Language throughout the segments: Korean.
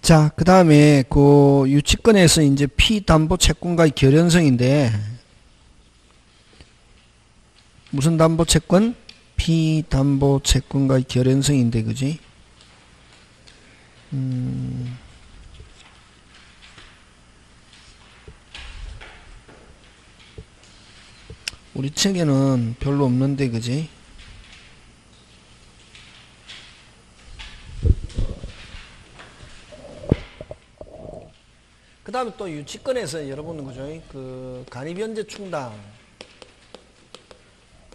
자, 그 다음에 그 유치권에서 이제 피담보 채권과의 결연성인데, 무슨 담보 채권? 피담보 채권과의 결연성인데, 그지? 우리 책에는 별로 없는데, 그지? 그 다음에 또 유치권에서 여러분, 그죠? 그 간이변제 충당.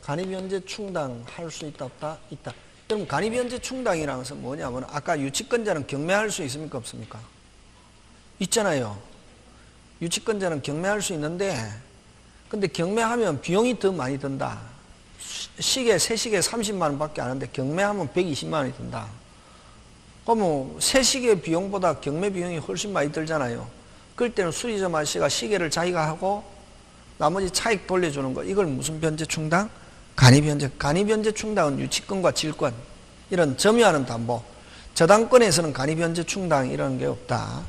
간이변제 충당 할 수 있다, 없다? 있다. 그럼 간이변제 충당이라는 것은 뭐냐면, 아까 유치권자는 경매할 수 있습니까, 없습니까? 있잖아요. 유치권자는 경매할 수 있는데, 근데 경매하면 비용이 더 많이 든다. 시계, 새 시계 30만 원 밖에 안 하는데 경매하면 120만 원이 든다. 그러면 새 시계 비용보다 경매 비용이 훨씬 많이 들잖아요. 그럴 때는 수리점 아저씨가 시계를 자기가 하고 나머지 차익 돌려주는 거. 이걸 무슨 변제 충당? 간이변제. 간이변제 충당은 유치권과 질권, 이런 점유하는 담보. 저당권에서는 간이변제 충당 이런 게 없다.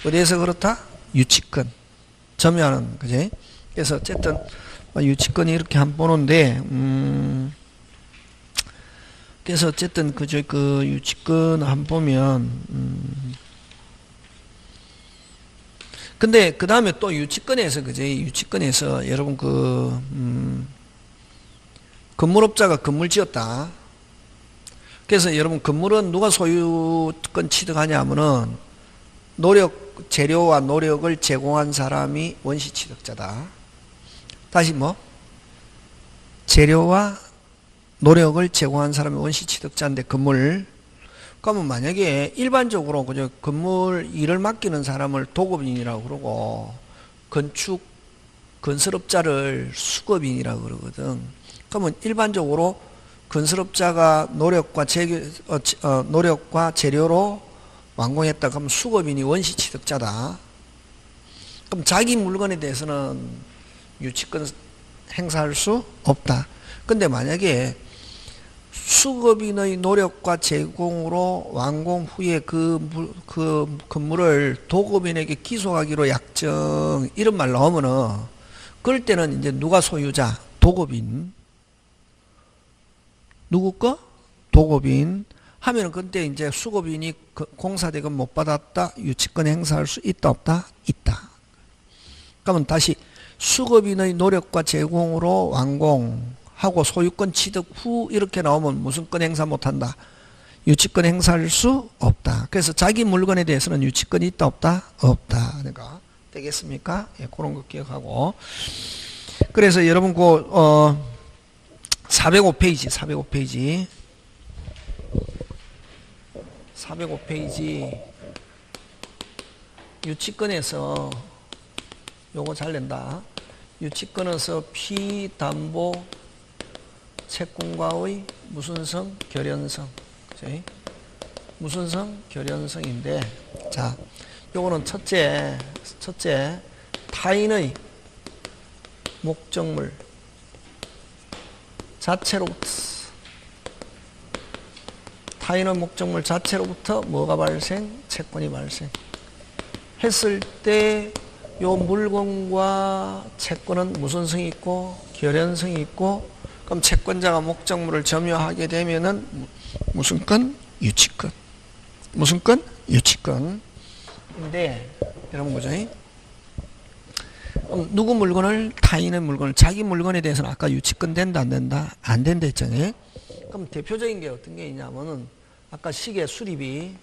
어디에서 그렇다? 유치권. 점유하는, 그지? 그래서 어쨌든 유치권이 이렇게 한 보는데, 그래서 어쨌든 그저 그 유치권 한 보면, 근데 그 다음에 또 유치권에서, 그지? 유치권에서 여러분 건물업자가 건물 지었다. 그래서 여러분 건물은 누가 소유권 취득하냐 하면은 재료와 노력을 제공한 사람이 원시 취득자다. 다시 뭐? 재료와 노력을 제공한 사람이 원시 취득자인데 건물. 그러면 만약에 일반적으로 그저 건물 일을 맡기는 사람을 도급인이라고 그러고 건설업자를 수급인이라고 그러거든. 그러면 일반적으로 건설업자가 노력과 재료로 완공했다. 그러면 수급인이 원시 취득자다. 그럼 자기 물건에 대해서는 유치권 행사할 수 없다. 근데 만약에 수급인의 노력과 제공으로 완공 후에 그 건물을 도급인에게 기속하기로 약정, 이런 말 나오면은, 그럴 때는 이제 누가 소유자? 도급인. 누구 거? 도급인. 하면은 그때 이제 수급인이 공사대금 못 받았다. 유치권 행사할 수 있다, 없다? 있다. 그러면 다시 수급인의 노력과 제공으로 완공하고 소유권 취득 후 이렇게 나오면 무슨 권 행사 못한다? 유치권 행사할 수 없다. 그래서 자기 물건에 대해서는 유치권이 있다, 없다? 없다. 그러니까 되겠습니까? 예, 그런 거 기억하고. 그래서 여러분 405페이지 405페이지 유치권에서 요거 잘 낸다. 유치권에서 피담보 채권과의 무슨 성? 결연성. 그치? 무슨 성? 결연성인데, 자, 요거는 첫째 타인의 목적물 자체로부터, 타인의 목적물 자체로부터 뭐가 발생? 채권이 발생 했을 때 요 물건과 채권은 무슨 성이 있고? 결연성이 있고, 그럼 채권자가 목적물을 점유하게 되면은 무슨 건? 유치권. 무슨 건? 유치권. 근데 여러분 보죠. 누구 물건을? 타인의 물건을. 자기 물건에 대해서는 아까 유치권 된다, 안 된다? 안 된다 했잖아요. 그럼 대표적인 게 어떤 게 있냐면은 아까 시계 수리비,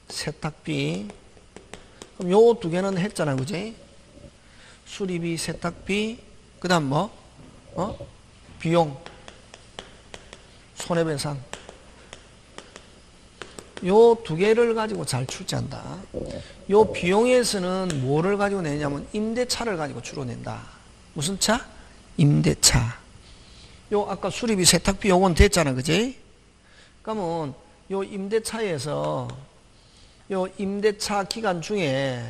세탁비. 그럼 요 두 개는 했잖아, 그지? 수리비, 세탁비, 그 다음 뭐? 비용, 손해배상. 요 두 개를 가지고 잘 출제한다. 요 비용에서는 뭐를 가지고 내냐면 임대차를 가지고 주로 낸다. 무슨 차? 임대차. 요 아까 수리비, 세탁비 요건 됐잖아, 그지? 그러면 요 임대차에서 요 임대차 기간 중에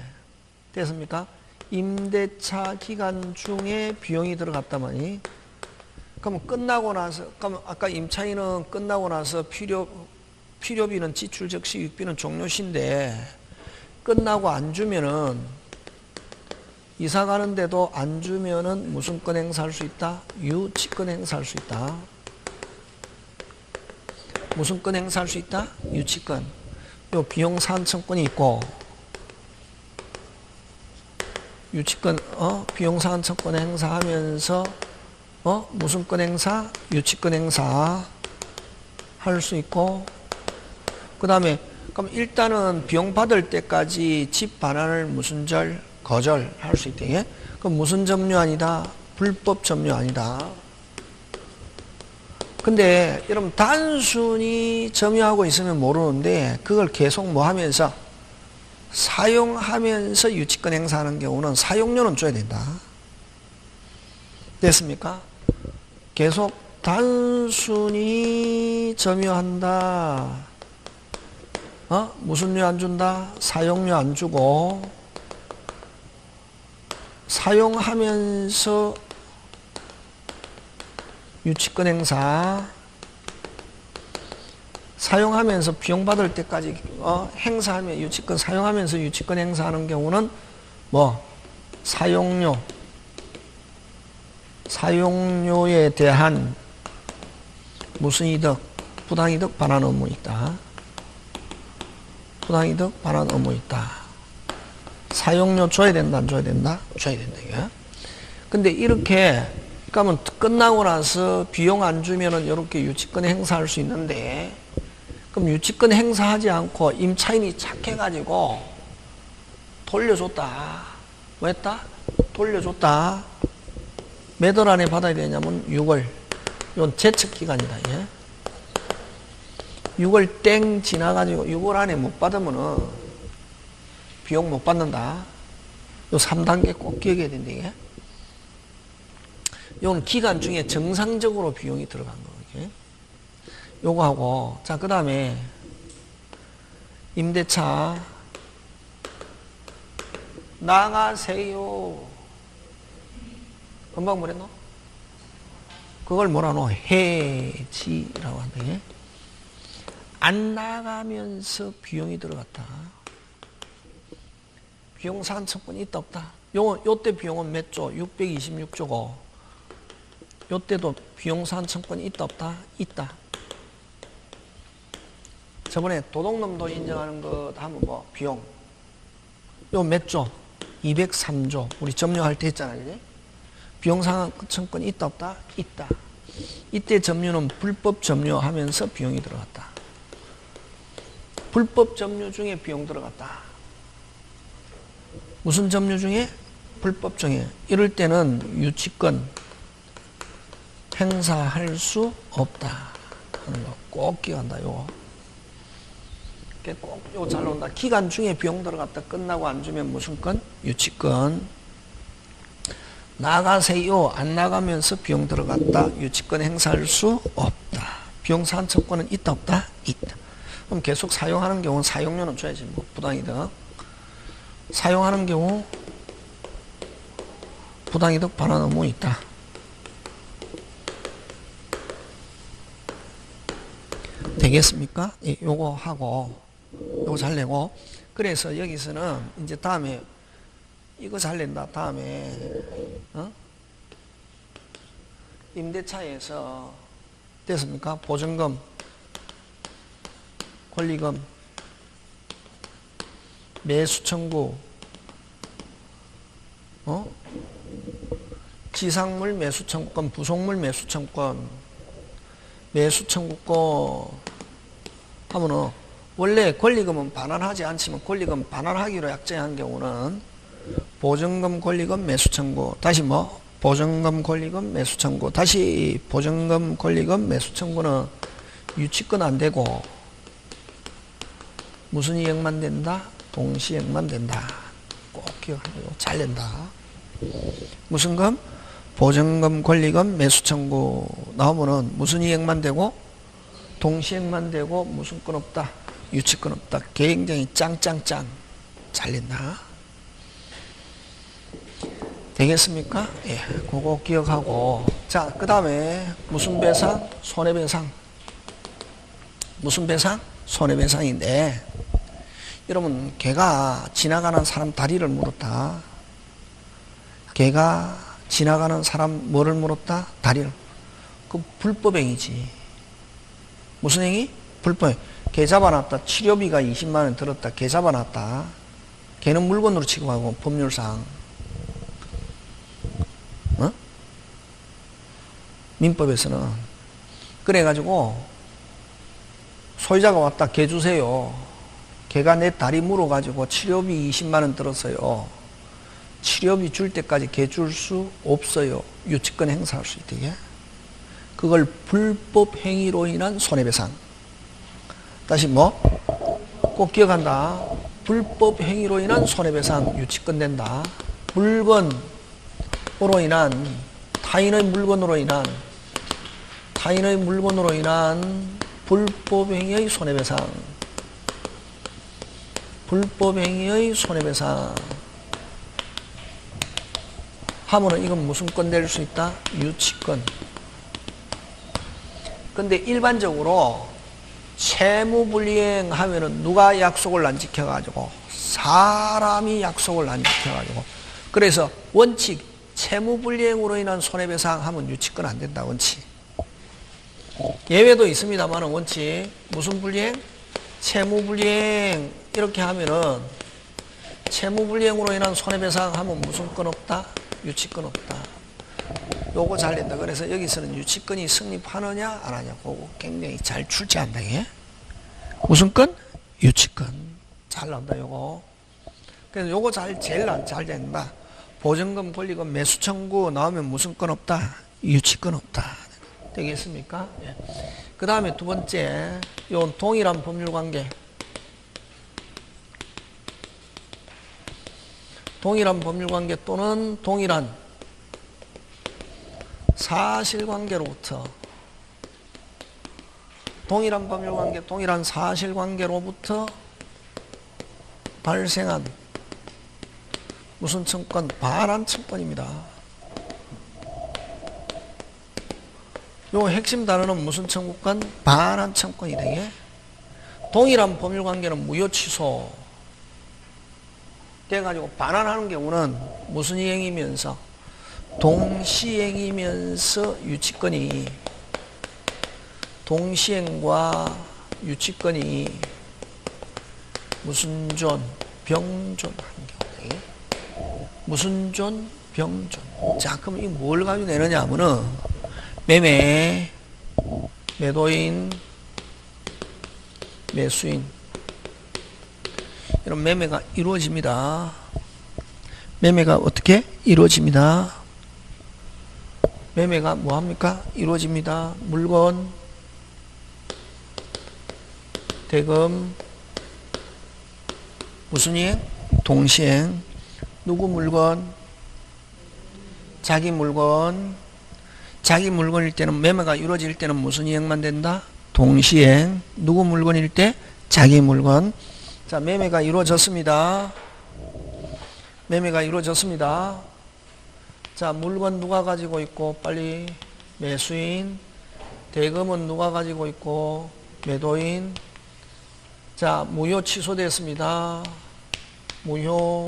됐습니까? 임대차 기간 중에 비용이 들어갔다면, 그러면 끝나고 나서, 그러면 아까 임차인은 끝나고 나서 필요비는 지출 즉시 유익비는 종료시인데 끝나고 안 주면은 이사 가는데도 안 주면은 무슨 건 행사할 수 있다? 유치권 행사할 수 있다. 무슨 건 행사할 수 있다? 유치권. 요 비용 산천권이 있고 유치권 비용 산천권 행사하면서 무슨 건 행사? 유치권 행사 할 수 있고 그 다음에 그럼 일단은 비용 받을 때까지 집 반환을 무슨 절? 거절할 수 있대. 예? 그럼 무슨 점유 아니다? 불법 점유 아니다. 근데 여러분 단순히 점유하고 있으면 모르는데 그걸 계속 뭐 하면서 사용하면서 유치권 행사하는 경우는 사용료는 줘야 된다. 됐습니까? 계속 단순히 점유한다. 무슨 료 안 준다? 사용료 안 주고 사용하면서 유치권 행사 사용하면서 비용 받을 때까지 행사하면 유치권 사용하면서 유치권 행사하는 경우는 뭐 사용료에 대한 무슨 이득? 부당이득 반환 의무 있다. 부당이득 반환 의무 있다. 사용료 줘야 된다, 안 줘야 된다? 줘야 된다, 이게. 근데 이렇게, 그러면 끝나고 나서 비용 안 주면은 이렇게 유치권 행사할 수 있는데, 그럼 유치권 행사하지 않고 임차인이 착해가지고 돌려줬다. 뭐 했다? 돌려줬다. 몇 월 안에 받아야 되냐면 6월. 이건 제척기간이다, 예. 6월 땡 지나가지고 6월 안에 못 받으면은 비용 못 받는다. 요 3단계 꼭 기억해야 된다, 이게. 요건 기간 중에 정상적으로 비용이 들어간 거, 이게. 요거 하고, 자, 그 다음에 임대차 나가세요. 금방 뭐랬노? 그걸 뭐라노? 해지라고 한다, 이게. 안 나가면서 비용이 들어갔다. 비용 산천권이 있다 없다. 요때 비용은 몇 조? 626조고 요때도 비용 산천권이 있다 없다? 있다. 저번에 도둑놈도 인정하는 거 하면 뭐 비용 요 몇 조? 203조. 우리 점유할 때 했잖아요, 그지? 비용 산천권이 있다 없다? 있다. 이때 점유는 불법 점유하면서 비용이 들어갔다. 불법 점유 중에 비용 들어갔다. 무슨 점유 중에? 불법 중에. 이럴 때는 유치권 행사할 수 없다 하는 거 꼭 기억한다. 요거 꼭 요거 잘 나온다. 기간 중에 비용 들어갔다. 끝나고 안 주면 무슨 건? 유치권. 나가세요. 안 나가면서 비용 들어갔다. 유치권 행사할 수 없다. 비용 산천권은 있다 없다? 있다. 그럼 계속 사용하는 경우는 사용료는 줘야지. 뭐 부당이득. 사용하는 경우 부당이득 반환 의무 있다. 되겠습니까? 예, 요거 하고 요거 잘 내고 그래서 여기서는 이제 다음에 이거 잘 낸다. 다음에 임대차에서 됐습니까? 보증금 권리금 매수 청구 지상물 매수 청구권 부속물 매수 청구권 매수 청구권 하면은 원래 권리금은 반환하지 않지만 권리금 반환하기로 약정한 경우는 보증금 권리금 매수 청구 다시 뭐 보증금 권리금 매수 청구 다시 보증금 권리금 매수 청구는 유치권 안 되고 무슨 이행만 된다? 동시행만 된다. 꼭 기억하고 잘 낸다. 무슨 금? 보증금 권리금 매수 청구 나오면은 무슨 이행만 되고 동시행만 되고 무슨 건 없다. 유치권 없다. 굉장히 짱짱짱 잘 낸다. 되겠습니까? 예, 그거 기억하고 자, 그 다음에 무슨 배상? 손해배상. 무슨 배상? 손해배상인데, 여러분, 개가 지나가는 사람 다리를 물었다. 개가 지나가는 사람 뭐를 물었다? 다리를. 그 불법행위지. 무슨 행위? 불법행위. 개 잡아놨다. 치료비가 20만 원 들었다. 개 잡아놨다. 개는 물건으로 취급하고 법률상. 어? 민법에서는. 그래가지고 소유자가 왔다. 개 주세요. 개가 내 다리 물어가지고 치료비 20만 원 들었어요. 치료비 줄 때까지 개 줄 수 없어요. 유치권 행사할 수 있대. 그걸 불법 행위로 인한 손해배상. 다시 뭐? 꼭 기억한다. 불법 행위로 인한 손해배상 유치권 된다. 물건으로 인한 타인의 물건으로 인한 불법 행위의 손해배상. 불법 행위의 손해배상. 하면은 이건 무슨 건 될 수 있다? 유치권. 근데 일반적으로 채무불이행 하면은 누가 약속을 안 지켜가지고? 사람이 약속을 안 지켜가지고. 그래서 원칙, 채무불이행으로 인한 손해배상 하면 유치권 안 된다, 원칙. 예외도 있습니다만은 원칙. 무슨 불이행? 채무불이행. 이렇게 하면은 채무불이행으로 인한 손해배상 하면 무슨 건 없다? 유치권 없다. 요거 잘 된다. 그래서 여기서는 유치권이 성립하느냐 안 하냐 그거 굉장히 잘 출제한다. 이게. 무슨 건? 유치권. 잘 나온다 요거. 그래서 요거 제일 잘 된다. 보증금, 권리금, 매수 청구 나오면 무슨 건 없다? 유치권 없다. 되겠습니까? 예. 그 다음에 두 번째, 요 동일한 법률관계. 동일한 법률관계 또는 동일한 사실관계로부터 동일한 법률관계, 동일한 사실관계로부터 발생한 무슨 청권? 반환 청권입니다. 요 핵심 단어는 무슨 청구권? 반환 청권이 되게. 동일한 법률관계는 무효 취소 돼가지고 반환하는 경우는 무슨 이행이면서? 동시행이면서 유치권이 동시행과 유치권이 무슨 존? 병존하는 경우. 무슨 존? 병존. 자, 그럼 이 뭘 가지고 내느냐 하면은 매매, 매도인, 매수인 이런 매매가 이루어집니다. 매매가 어떻게 이루어집니다. 매매가 뭐합니까? 이루어집니다. 물건, 대금, 무슨 이행? 동시행. 누구 물건? 자기 물건. 자기 물건일 때는 매매가 이루어질 때는 무슨 이행만 된다? 동시행. 누구 물건일 때? 자기 물건. 자, 매매가 이루어졌습니다. 매매가 이루어졌습니다. 자, 물건 누가 가지고 있고? 빨리 매수인. 대금은 누가 가지고 있고? 매도인. 자, 무효 취소됐습니다. 무효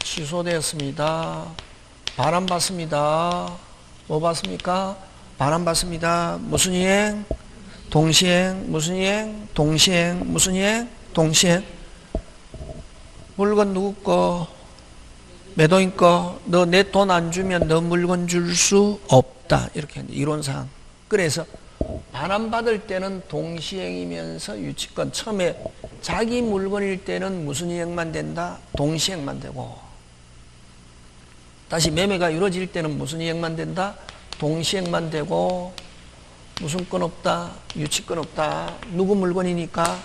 취소됐습니다. 반환받습니다. 뭐 받습니까? 반환받습니다. 무슨 이행? 동시행. 무슨 이행? 동시행. 무슨 이행? 동시행. 물건 누구 거? 매도인 거. 너 내 돈 안 주면 너 물건 줄 수 없다. 이렇게 이론상. 그래서 반환받을 때는 동시행이면서 유치권. 처음에 자기 물건일 때는 무슨 이행만 된다? 동시행만 되고. 다시 매매가 이루어질 때는 무슨 이행만 된다? 동시행만 되고. 무슨 건 없다? 유치권 없다. 누구 물건이니까?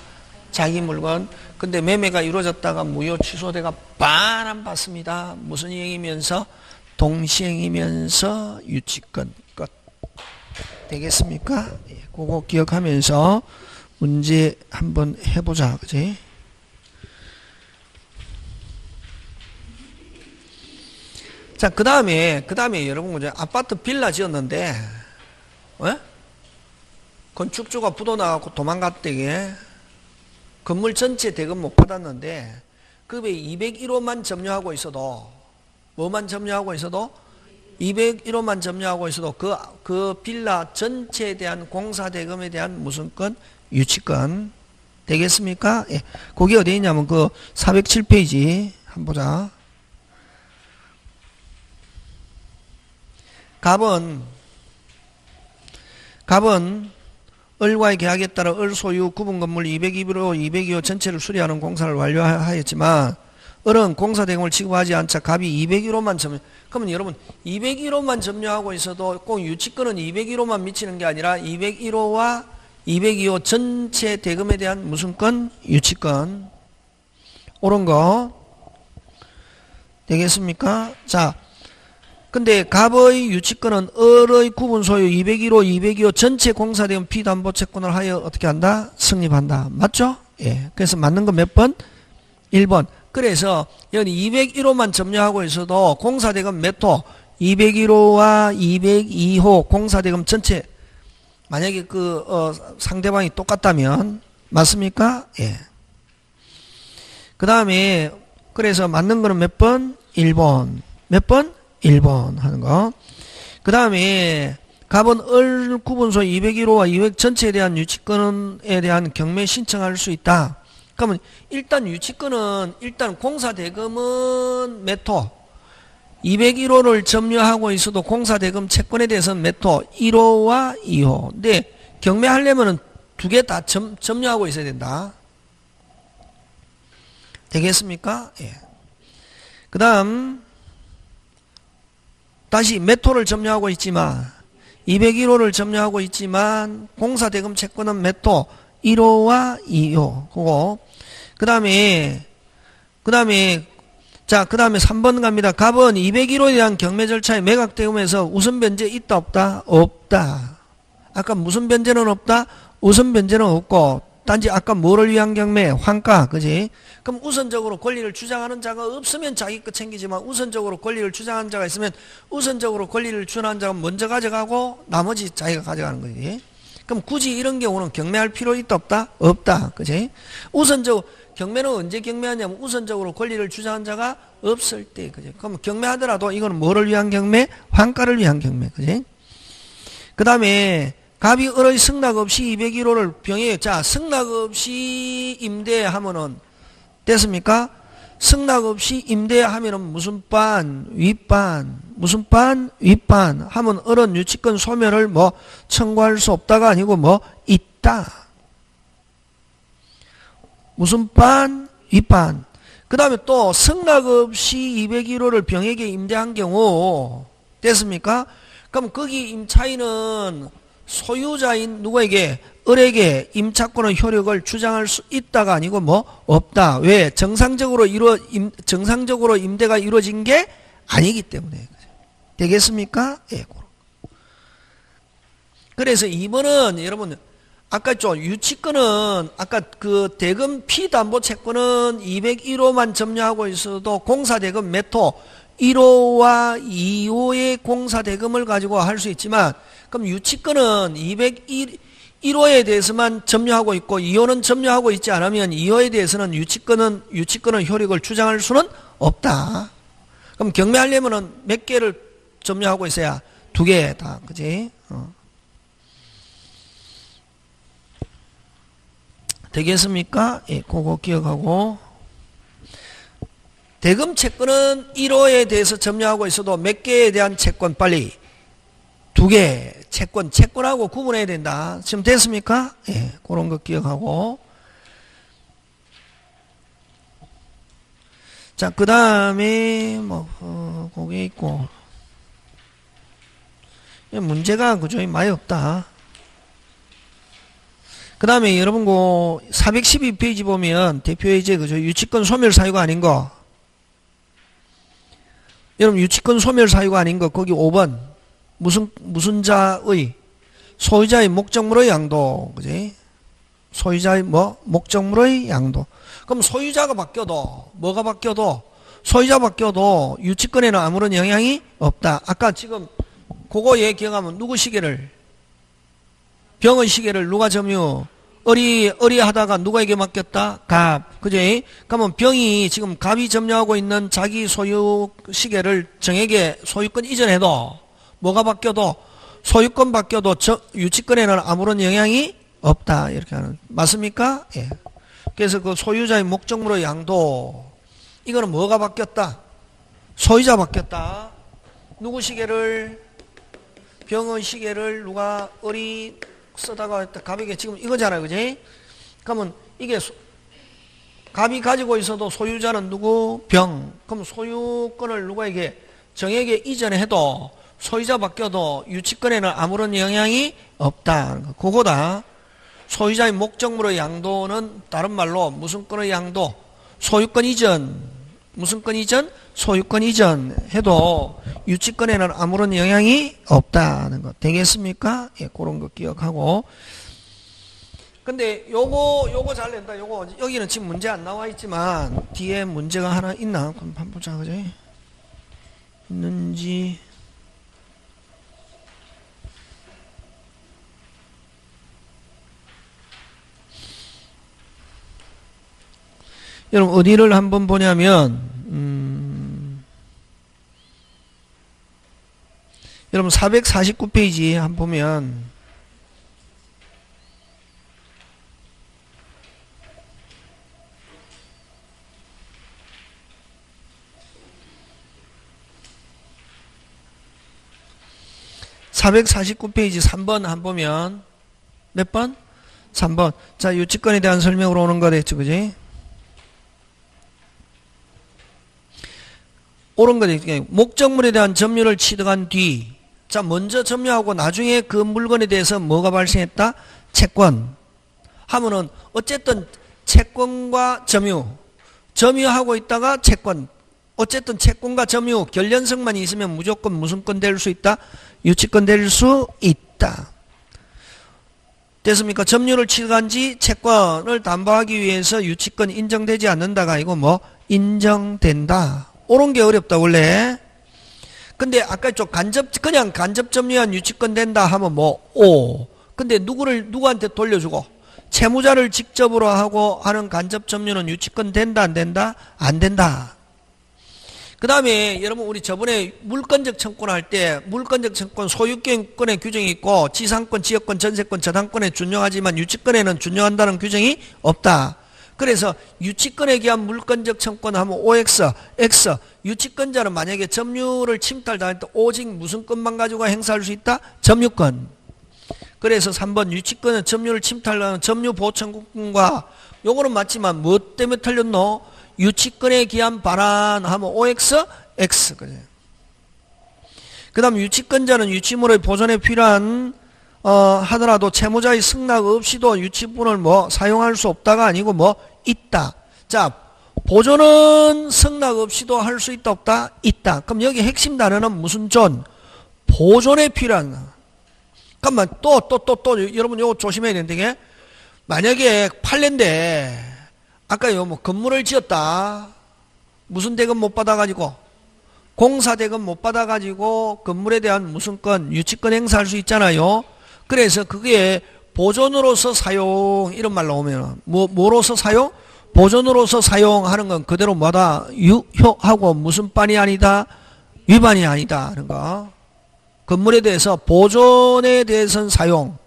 자기 물건. 근데 매매가 이루어졌다가 무효 취소돼가 반환받습니다. 무슨 이행이면서? 동시행이면서 유치권. 끝. 되겠습니까? 예, 그거 기억하면서 문제 한번 해보자. 그지? 자, 그 다음에 여러분, 아파트 빌라 지었는데, 건축주가 부도나갖고 도망갔대게. 건물 전체 대금 못 받았는데 급에 201호만 점유하고 있어도 뭐만 점유하고 있어도 201호만 점유하고 있어도 그 빌라 전체에 대한 공사 대금에 대한 무슨 건? 유치권 되겠습니까? 예. 거기 어디 있냐면 그 407페이지 한번 보자. 갑은 을과의 계약에 따라 을 소유 구분 건물 202호 202호 전체를 수리하는 공사를 완료하였지만 을은 공사 대금을 지급하지 않자 갑이 201호만 점유. 그러면 여러분 201호만 점유하고 있어도 꼭 유치권은 201호만 미치는 게 아니라 201호와 202호 전체 대금에 대한 무슨 건? 유치권. 옳은 거 되겠습니까? 자, 근데 갑의 유치권은 을의 구분 소유 201호, 202호 전체 공사대금 피담보 채권을 하여 어떻게 한다? 성립한다. 맞죠? 예. 그래서 맞는 거 몇 번? 1번. 그래서 여기 201호만 점유하고 있어도 공사대금 몇 호? 201호와 202호 공사대금 전체 만약에 상대방이 똑같다면 맞습니까? 예. 그 다음에 그래서 맞는 거는 몇 번? 1번. 몇 번? 1번 하는 거. 그 다음에 갑은 을 구분소 201호와 200 전체에 대한 유치권에 대한 경매 신청할 수 있다. 그러면 일단 유치권은 일단 공사대금은 몇 호? 201호를 점유하고 있어도 공사대금 채권에 대해서는 몇 호? 1호와 2호. 근데 경매하려면 두 개 다 점유하고 있어야 된다. 되겠습니까? 예. 그 다음 다시 몇 호를 점유하고 있지만 201호를 점유하고 있지만 공사대금 채권은 몇 호? 1호와 2호. 그거. 그 다음에 3번 갑니다. 갑은 201호에 대한 경매 절차에 매각대금에서 우선 변제 있다 없다? 없다. 아까 무슨 변제는 없다? 우선 변제는 없고 단지 아까 뭐를 위한 경매? 환가. 그지? 그럼 우선적으로 권리를 주장하는 자가 없으면 자기 거 챙기지만 우선적으로 권리를 주장하는 자가 있으면 우선적으로 권리를 주장하는 자가 먼저 가져가고 나머지 자기가 가져가는 거지. 그럼 굳이 이런 경우는 경매할 필요 있다 없다? 없다. 그지? 우선적으로 경매는 언제 경매하냐면 우선적으로 권리를 주장한 자가 없을 때. 그지? 그럼 경매하더라도 이거는 뭐를 위한 경매? 환가를 위한 경매. 그지? 그 다음에 갑이 을의 승낙 없이 201호를 병해. 자, 승낙 없이 임대하면은 됐습니까? 승낙 없이 임대하면은 무슨 반? 윗반. 무슨 반? 윗반. 하면 을은 유치권 소멸을 뭐 청구할 수 없다가 아니고 뭐 있다. 무슨 반? 윗반. 그 다음에 또 승낙 없이 201호를 병에게 임대한 경우 됐습니까? 그럼 거기 임차인은 소유자인 누구에게? 을에게 임차권의 효력을 주장할 수 있다가 아니고 뭐 없다. 왜? 정상적으로 임대가 이루어진 게 아니기 때문에. 되겠습니까? 예. 그래서 2번은 여러분 아까 좀 유치권은 아까 그 대금 피담보 채권은 201호만 점유하고 있어도 공사대금 몇 호? 1호와 2호의 공사대금을 가지고 할 수 있지만 그럼 유치권은 1호에 대해서만 점유하고 있고 2호는 점유하고 있지 않으면 2호에 대해서는 유치권은 효력을 주장할 수는 없다. 그럼 경매하려면은 몇 개를 점유하고 있어야? 두 개 다. 그지? 되겠습니까? 예, 그거 기억하고. 대금 채권은 1호에 대해서 점유하고 있어도 몇 개에 대한 채권 빨리? 두 개. 채권하고 구분해야 된다. 지금 됐습니까? 예, 그런 거 기억하고. 자, 그 다음에, 거기에 있고. 문제가 그저 많이 없다. 그 다음에 여러분, 412페이지 보면 대표예제 그저 유치권 소멸 사유가 아닌 거. 여러분, 유치권 소멸 사유가 아닌 거, 거기 5번. 무슨 자의? 소유자의 목적물의 양도. 그지? 소유자의 목적물의 양도. 그럼 소유자가 바뀌어도, 뭐가 바뀌어도, 소유자 바뀌어도 유치권에는 아무런 영향이 없다. 아까 지금 그거 얘기하면 누구 시계를? 병의 시계를 누가 점유? 의리하다가 누구에게 맡겼다? 갑. 그지? 그러면 병이 지금 갑이 점유하고 있는 자기 소유 시계를 정에게 소유권 이전해도 뭐가 바뀌어도 소유권 바뀌어도 유치권에는 아무런 영향이 없다. 이렇게 하는. 맞습니까? 예. 그래서 그 소유자의 목적물의 양도 이거는 뭐가 바뀌었다? 소유자 바뀌었다. 누구 시계를? 병의 시계를 누가 의리 쓰다가 했다. 갑에게 지금 이거잖아요. 그지? 그러면 이게 갑이 가지고 있어도 소유자는 누구? 병. 그럼 소유권을 누구에게? 정에게 이전해도 소유자 바뀌어도 유치권에는 아무런 영향이 없다. 그거다. 소유자의 목적물의 양도는 다른 말로 무슨 권의 양도? 소유권 이전. 무슨 권 이전? 소유권 이전 해도 유치권에는 아무런 영향이 없다는 거 되겠습니까? 예, 그런 거 기억하고. 근데 요거 잘 낸다. 요거 여기는 지금 문제 안 나와 있지만 뒤에 문제가 하나 있나? 그럼 한번 보자. 그지? 있는지. 여러분 어디를 한번 보냐면 여러분 449페이지 한번 보면 (449페이지) 3번 한번 보면 몇 번? 3번. 자, 유치권에 대한 설명으로 오는 거 됐죠, 그지? 옳은 거 됐죠. 목적물에 대한 점유를 취득한 뒤, 자, 먼저 점유하고 나중에 그 물건에 대해서 뭐가 발생했다? 채권. 하면은 어쨌든 채권과 점유하고 있다가 채권. 어쨌든 채권과 점유 결연성만 있으면 무조건 무슨 권 될 수 있다? 유치권 될 수 있다. 됐습니까? 점유를 취득한 지 채권을 담보하기 위해서 유치권 인정되지 않는다가 이거 뭐 인정된다. 옳은 게 어렵다 원래. 근데 아까 좀 그냥 간접 점유한 유치권 된다 하면 뭐 오. 근데 누구한테 돌려주고 채무자를 직접으로 하고 하는 간접 점유는 유치권 된다 안 된다? 안 된다. 그 다음에 여러분 우리 저번에 물권적 청구할 때 물권적 청구권 소유권의 규정이 있고 지상권, 지역권, 전세권, 저당권에 준용하지만 유치권에는 준용한다는 규정이 없다. 그래서 유치권에 기한 물권적 청구하면 OX, X. 유치권자는 만약에 점유를 침탈당할 때 오직 무슨 권만 가지고 행사할 수 있다? 점유권. 그래서 3번 유치권은 점유를 침탈하는 점유보청구권과 요거는 맞지만 뭐 때문에 틀렸노? 유치권에 기한 반환하면 OX, X. 그 다음 유치권자는 유치물의 보존에 필요한 하더라도 채무자의 승낙 없이도 유치분을 뭐 사용할 수 없다가 아니고 뭐 있다. 자, 보존은 승낙 없이도 할 수 있다 없다? 있다. 그럼 여기 핵심 단어는 무슨 존? 보존에 필요한. 잠깐만 또 여러분 요거 조심해야 되는데 이게 만약에 판례인데 아까 요 뭐 건물을 지었다. 무슨 대금 못 받아가지고 공사 대금 못 받아가지고 건물에 대한 무슨 건 유치권 행사할 수 있잖아요. 그래서 그게 보존으로서 사용 이런 말 나오면 뭐로서 사용? 보존으로서 사용하는 건 그대로 뭐다? 유효하고 무슨 반이 아니다? 위반이 아니다 하는 거. 건물에 대해서 보존에 대해서는 사용.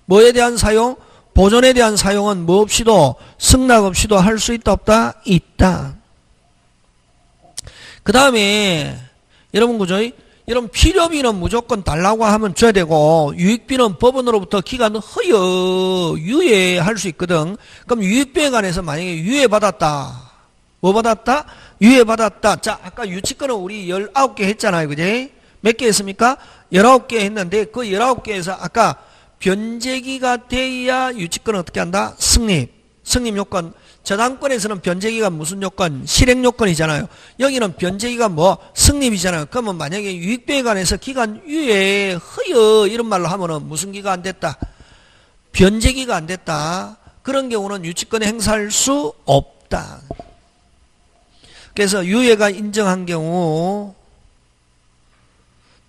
뭐에 대한 사용? 보존에 대한 사용은 뭐 없이도 승낙 없이도 할 수 있다 없다? 있다. 그 다음에 여러분 그죠? 여러분 필요비는 무조건 달라고 하면 줘야 되고 유익비는 법원으로부터 기간 유예할 수 있거든. 그럼 유익비에 관해서 만약에 유예받았다. 뭐 받았다? 유예받았다. 자, 아까 유치권은 우리 19개 했잖아요. 그지? 몇 개 했습니까? 19개 했는데 그 19개에서 아까 변제기가 돼야 유치권은 어떻게 한다? 승립 요건. 저당권에서는 변제기가 무슨 요건? 실행 요건이잖아요. 여기는 변제기가 뭐? 승립이잖아요. 그러면 만약에 유익비에 관해서 기간 유예, 허여 이런 말로 하면은 무슨 기가 안 됐다? 변제기가 안 됐다. 그런 경우는 유치권 행사할 수 없다. 그래서 유예가 인정한 경우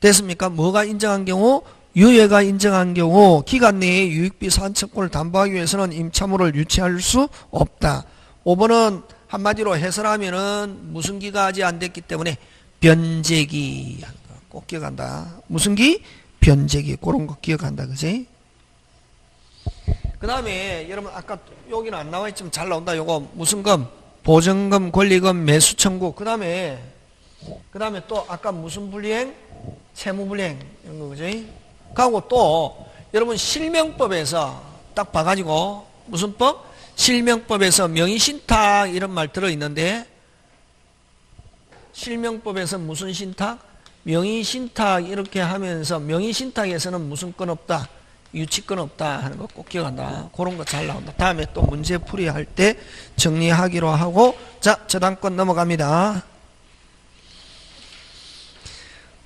됐습니까? 뭐가 인정한 경우? 유예가 인정한 경우 기간 내에 유익비 산책권을 담보하기 위해서는 임차물을 유치할 수 없다. 5번은 한마디로 해설하면은 무슨 기가 아직 안 됐기 때문에 변제기 꼭 기억한다. 무슨 기? 변제기. 그런 거 기억한다. 그지? 그 다음에 여러분 아까 여기는 안 나와 있지만 잘 나온다. 요거 무슨 금? 보증금, 권리금, 매수 청구. 그 다음에 또 아까 무슨 불이행? 채무불이행. 이런 거 그지? 그리고 또 여러분 실명법에서 딱 봐가지고 무슨 법? 실명법에서 명의신탁 이런 말 들어있는데 실명법에서 무슨 신탁? 명의신탁 이렇게 하면서 명의신탁에서는 무슨 건 없다? 유치권 없다 하는 거 꼭 기억한다. 그런 거 잘 나온다. 다음에 또 문제 풀이할 때 정리하기로 하고 자 저당권 넘어갑니다.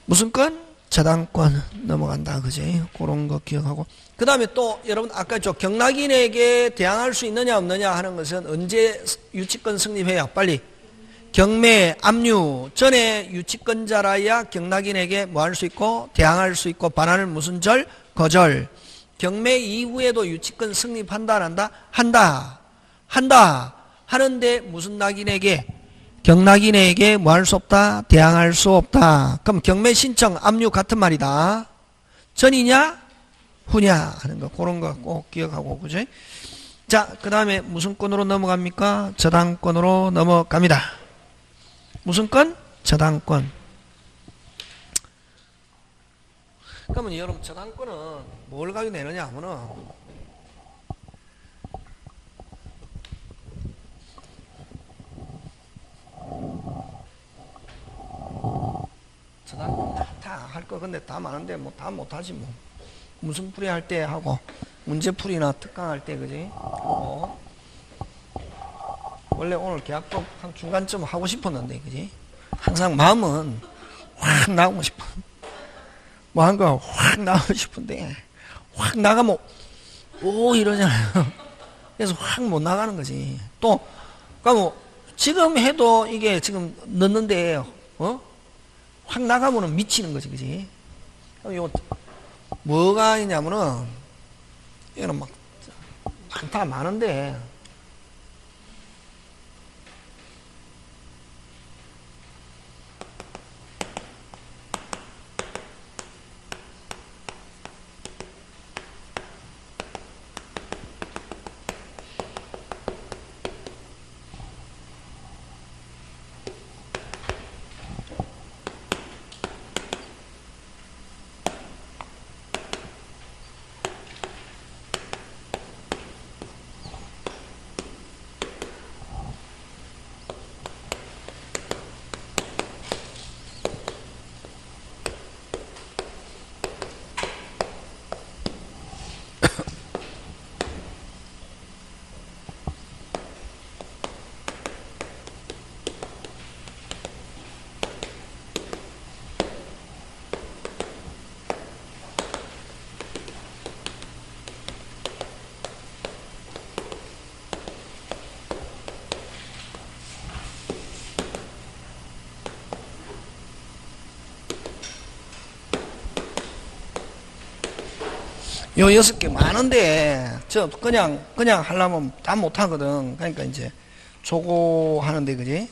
무슨 건? 저당권 넘어간다. 그지? 그런 거 기억하고 그 다음에 또 여러분 아까 저 경락인에게 대항할 수 있느냐 없느냐 하는 것은 언제 유치권 성립해야 빨리 경매 압류 전에 유치권자라야 경락인에게 뭐 할 수 있고 대항할 수 있고 반환을 무슨 절? 거절. 경매 이후에도 유치권 성립한다 안 한다? 한다 하는데 무슨 낙인에게? 경락인에게 뭐 할 수 없다? 대항할 수 없다. 그럼 경매 신청 압류 같은 말이다. 전이냐 후냐 하는 거 그런 거 꼭 기억하고 그죠? 자, 그 다음에 무슨 건으로 넘어갑니까? 저당권으로 넘어갑니다. 무슨 건? 저당권. 그러면 여러분 저당권은 뭘 가지고 내느냐 하면은 저당권 다 할 거 근데 다 많은데 뭐 다 못하지 뭐. 무슨 풀이 할 때 하고 문제 풀이나 특강 할 때 그지? 원래 오늘 계약법 한 중간쯤 하고 싶었는데 그지? 항상 마음은 확 나오고 싶어. 뭐 한 거 확 나오고 싶은데 확 나가면 오 이러잖아요. 그래서 확 못 나가는 거지. 또 그러니까 뭐 지금 해도 이게 지금 넣는데 확 나가면은 미치는 거지, 그지? 요 뭐가 있냐면은 이거는 막 많다 많은데 요 6개 많은데 저 그냥 하려면 다 못하거든. 그러니까 이제 조고 하는데 그지?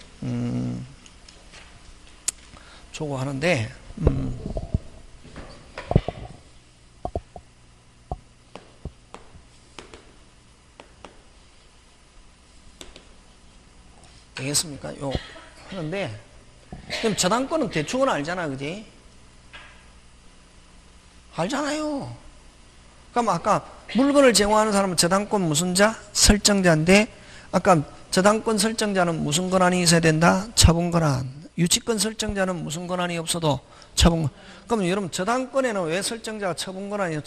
조고 하는데 되겠습니까? 요 하는데 그럼 저당권은 대충은 알잖아, 그지? 알잖아요. 그럼 아까 물건을 제공하는 사람은 저당권 무슨 자? 설정자인데 아까 저당권 설정자는 무슨 권한이 있어야 된다? 처분 권한. 유치권 설정자는 무슨 권한이 없어도 처분 권한. 그럼 여러분 저당권에는 왜 설정자가 처분 권한이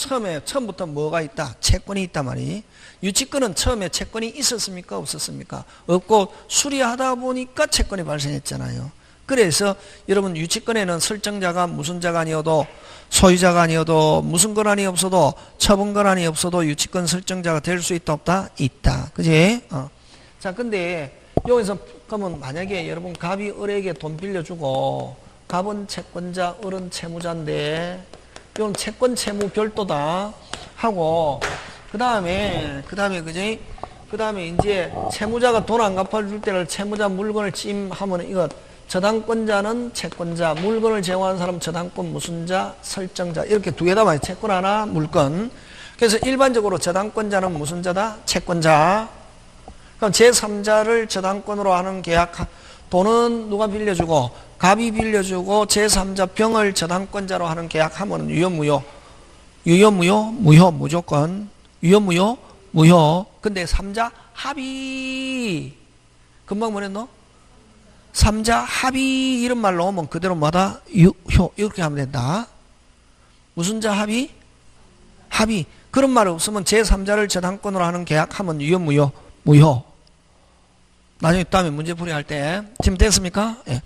처음부터 뭐가 있다? 채권이 있단 말이지. 유치권은 처음에 채권이 있었습니까? 없었습니까? 없고 수리하다 보니까 채권이 발생했잖아요. 그래서 여러분 유치권에는 설정자가 무슨 자가 아니어도 소유자가 아니어도 무슨 권한이 없어도 처분 권한이 없어도 유치권 설정자가 될 수 있다 없다? 있다. 그지? 자 근데 여기서 그러면 만약에 여러분 갑이 을에게 돈 빌려주고 갑은 채권자 을은 채무자인데 이건 채권 채무 별도다 하고, 그 다음에 그지? 그 다음에 이제 채무자가 돈 안 갚아줄 때를 채무자 물건을 찜하면 이거 저당권자는 채권자, 물건을 제공하는 사람 저당권 무슨자, 설정자 이렇게 두 개다 말이야. 채권 하나, 물건. 그래서 일반적으로 저당권자는 무슨 자다? 채권자. 그럼 제3자를 저당권으로 하는 계약, 돈은 누가 빌려주고 갑이 빌려주고 제3자 병을 저당권자로 하는 계약하면 유효 무효? 유효 무효? 무효 무조건. 유효 무효? 무효. 근데 3자 합의. 금방 뭐랬노? 3자 합의 이런 말로 오면 그대로 뭐다? 유효. 이렇게 하면 된다. 무슨 자 합의? 합의. 그런 말 없으면 제3자를 저당권으로 하는 계약하면 유효 무효? 무효. 나중에 다음에 문제풀이 할 때. 지금 됐습니까? 예.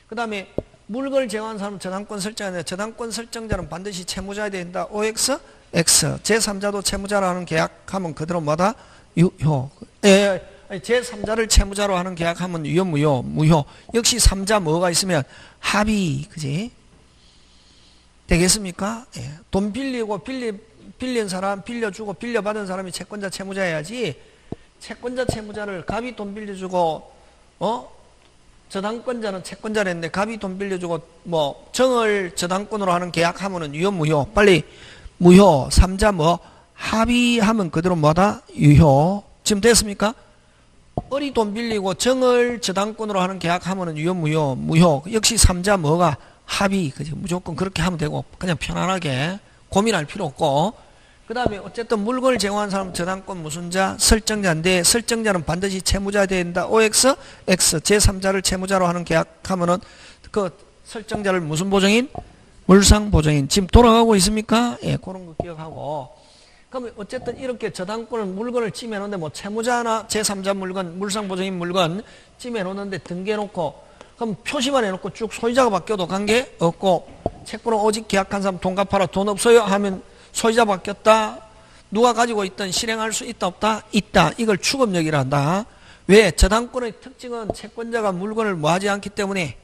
그 다음에 물건을 제공하는 사람은 저당권 설정하는데 저당권 설정자는 반드시 채무자야 된다. OX? X. 제3자도 채무자로 하는 계약하면 그대로 뭐다? 유효. 예. 제3자를 채무자로 하는 계약하면 유효 무효? 무효. 역시 3자 뭐가 있으면 합의. 그지? 되겠습니까? 예. 돈 빌리고 빌린 사람, 빌려주고 빌려받은 사람이 채권자 채무자여야지. 채권자 채무자를 갑이 돈 빌려주고 저당권자는 채권자랬는데 갑이 돈 빌려주고 뭐 정을 저당권으로 하는 계약하면은 유효 무효? 빨리 무효. 3자 뭐 합의하면 그대로 뭐다? 유효. 지금 됐습니까? 을이 돈 빌리고 정을 저당권으로 하는 계약하면은 유효 무효? 무효. 역시 3자 뭐가? 합의. 그죠? 무조건 그렇게 하면 되고 그냥 편안하게 고민할 필요 없고. 그 다음에 어쨌든 물건을 제공한 사람은 저당권 무슨 자? 설정자인데 설정자는 반드시 채무자야 된다. OX? X. 제3자를 채무자로 하는 계약하면은 그 설정자를 무슨 보정인? 물상 보정인. 지금 돌아가고 있습니까? 예, 그런 거 기억하고. 그러면 어쨌든 이렇게 저당권을 물건을 찜해놓는데 뭐 채무자나 제3자 물건, 물상 보정인 물건 찜해놓는데 등기해놓고 그럼 표시만 해놓고 쭉 소유자가 바뀌어도 관계 없고 채권을 오직 계약한 사람 돈 갚아라 돈 없어요 하면 소유자 바뀌었다. 누가 가지고 있든 실행할 수 있다 없다? 있다. 이걸 추급력이라 한다. 왜? 저당권의 특징은 채권자가 물건을 뭐하지 않기 때문에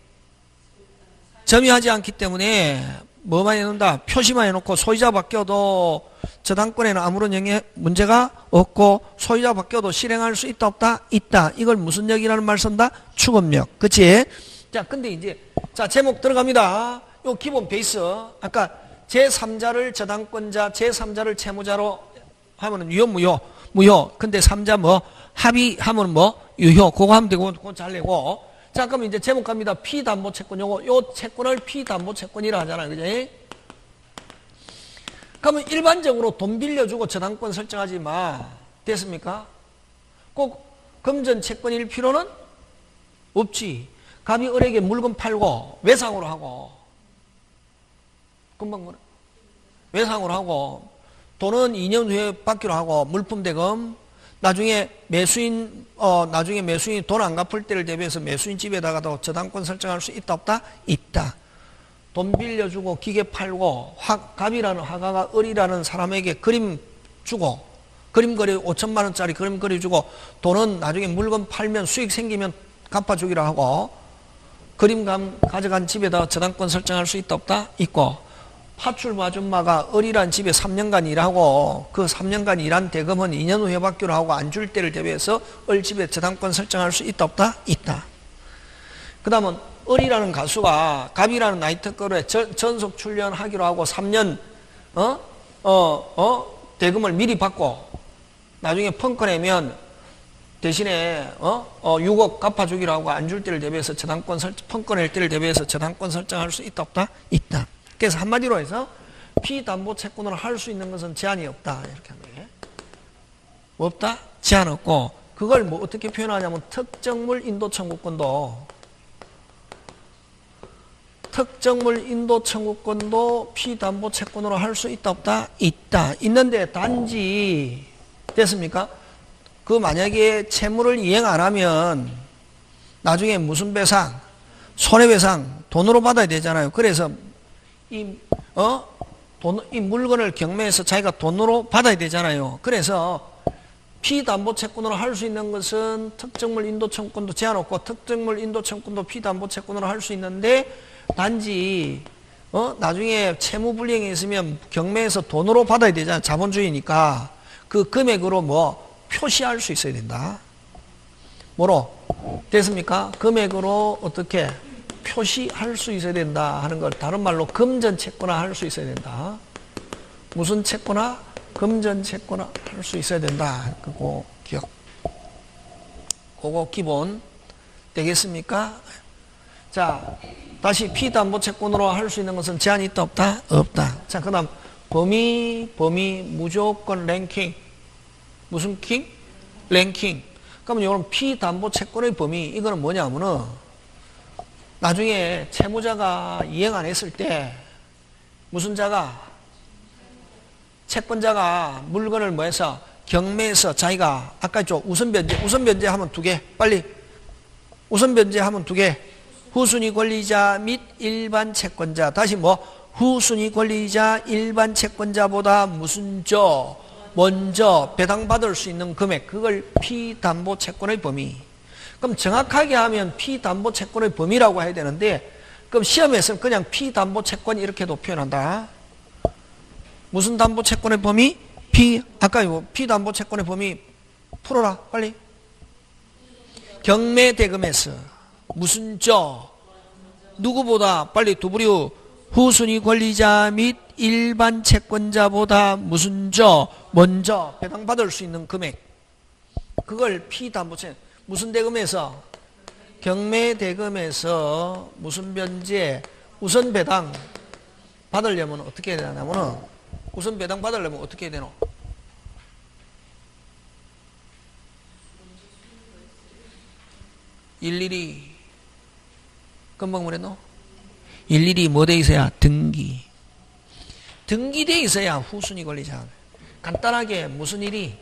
점유하지 않기 때문에 뭐만 해놓는다? 표시만 해놓고 소유자 바뀌어도 저당권에는 아무런 문제가 없고 소유자 바뀌어도 실행할 수 있다 없다? 있다. 이걸 무슨 역이라는 말 쓴다? 추급력. 그치? 자, 근데 이제 자 제목 들어갑니다. 요 기본 베이스 아까 제3자를 저당권자, 제3자를 채무자로 하면은 유효, 무효? 무효. 근데 3자 뭐? 합의하면 뭐? 유효. 그거 하면 되고, 그거 잘 내고. 자, 그럼 이제 제목 갑니다. 피담보채권. 요 채권을 피담보채권이라 하잖아요. 그지? 그러면 일반적으로 돈 빌려주고 저당권 설정하지 마. 됐습니까? 꼭 금전 채권일 필요는 없지. 갑이 을에게 물건 팔고 외상으로 하고 금방 뭐래? 외상으로 하고 돈은 2년 후에 받기로 하고 물품 대금 나중에 매수인이 돈 안 갚을 때를 대비해서 매수인 집에다가도 저당권 설정할 수 있다 없다? 있다. 돈 빌려주고 기계 팔고 갑이라는 화가가 을이라는 사람에게 그림 주고 그림 그리 5천만 원짜리 그림 그려주고 돈은 나중에 물건 팔면 수익 생기면 갚아주기로 하고 그림 가져간 집에다가 저당권 설정할 수 있다 없다? 있고 파출부 아줌마가 을이란 집에 3년간 일하고 그 3년간 일한 대금은 2년 후에 받기로 하고 안 줄 때를 대비해서 을 집에 저당권 설정할 수 있다 없다? 있다. 그 다음은 을이라는 가수가 갑이라는 나이트클럽에 전속 출연하기로 하고 3년 대금을 미리 받고 나중에 펑크 내면 대신에 6억 갚아주기로 하고 안 줄 때를 대비해서 저당권 펑크 낼 때를 대비해서 저당권 설정할 수 있다 없다? 있다. 그래서 한마디로 해서 피담보채권으로 할 수 있는 것은 제한이 없다. 이렇게 하면 돼. 없다? 제한 없고 그걸 뭐 어떻게 표현하냐면 특정물 인도 청구권도 피담보채권으로 할 수 있다 없다? 있다. 있는데 단지 됐습니까? 그 만약에 채무를 이행 안 하면 나중에 무슨 배상? 손해배상 돈으로 받아야 되잖아요. 그래서 이 물건을 경매해서 자기가 돈으로 받아야 되잖아요. 그래서 피담보채권으로 할 수 있는 것은 특정물 인도청구권도 제한 없고 특정물 인도청구권도 피담보채권으로 할 수 있는데 단지 나중에 채무불이행이 있으면 경매에서 돈으로 받아야 되잖아. 자본주의니까. 그 금액으로 뭐 표시할 수 있어야 된다. 뭐로? 됐습니까? 금액으로 어떻게 표시할 수 있어야 된다 하는 걸 다른 말로 금전채권화 할 수 있어야 된다. 무슨 채권화? 금전채권화 할 수 있어야 된다. 그거 기억. 그거 기본 되겠습니까? 자, 다시 피담보채권으로 할 수 있는 것은 제한이 있다 없다? 없다. 자, 그 다음 범위 무조건 랭킹. 무슨 킹? 랭킹. 그러면 이런 피담보채권의 범위, 이거는 뭐냐면은 나중에 채무자가 이행 안 했을 때 무슨 자가? 채권자가 물건을 뭐 해서 경매에서 자기가 아까 좀 우선 변제하면 2개. 빨리. 우선 변제하면 2개. 후순위 권리자 및 일반 채권자. 다시 뭐? 후순위 권리자 일반 채권자보다 무슨 먼저 배당받을 수 있는 금액. 그걸 피담보채권의 범위. 그럼 정확하게 하면 피담보채권의 범위라고 해야 되는데, 그럼 시험에서는 그냥 피담보채권 이렇게도 표현한다. 무슨 담보채권의 범위? 아까 피담보채권의 범위 풀어라 빨리. 경매대금에서 무슨 누구보다 빨리 두부류 후순위 권리자 및 일반 채권자보다 무슨 먼저 배당받을 수 있는 금액. 그걸 피담보채권. 무슨 대금에서? 경매대금에서 무슨 변제 우선 배당 받으려면 어떻게 해야 되냐면은 우선 배당 받으려면 어떻게 해야 되노? 일일이 금방 뭐랬노? 일일이 뭐 돼 있어야? 등기돼 있어야 후순위 권리자. 간단하게 무슨 일이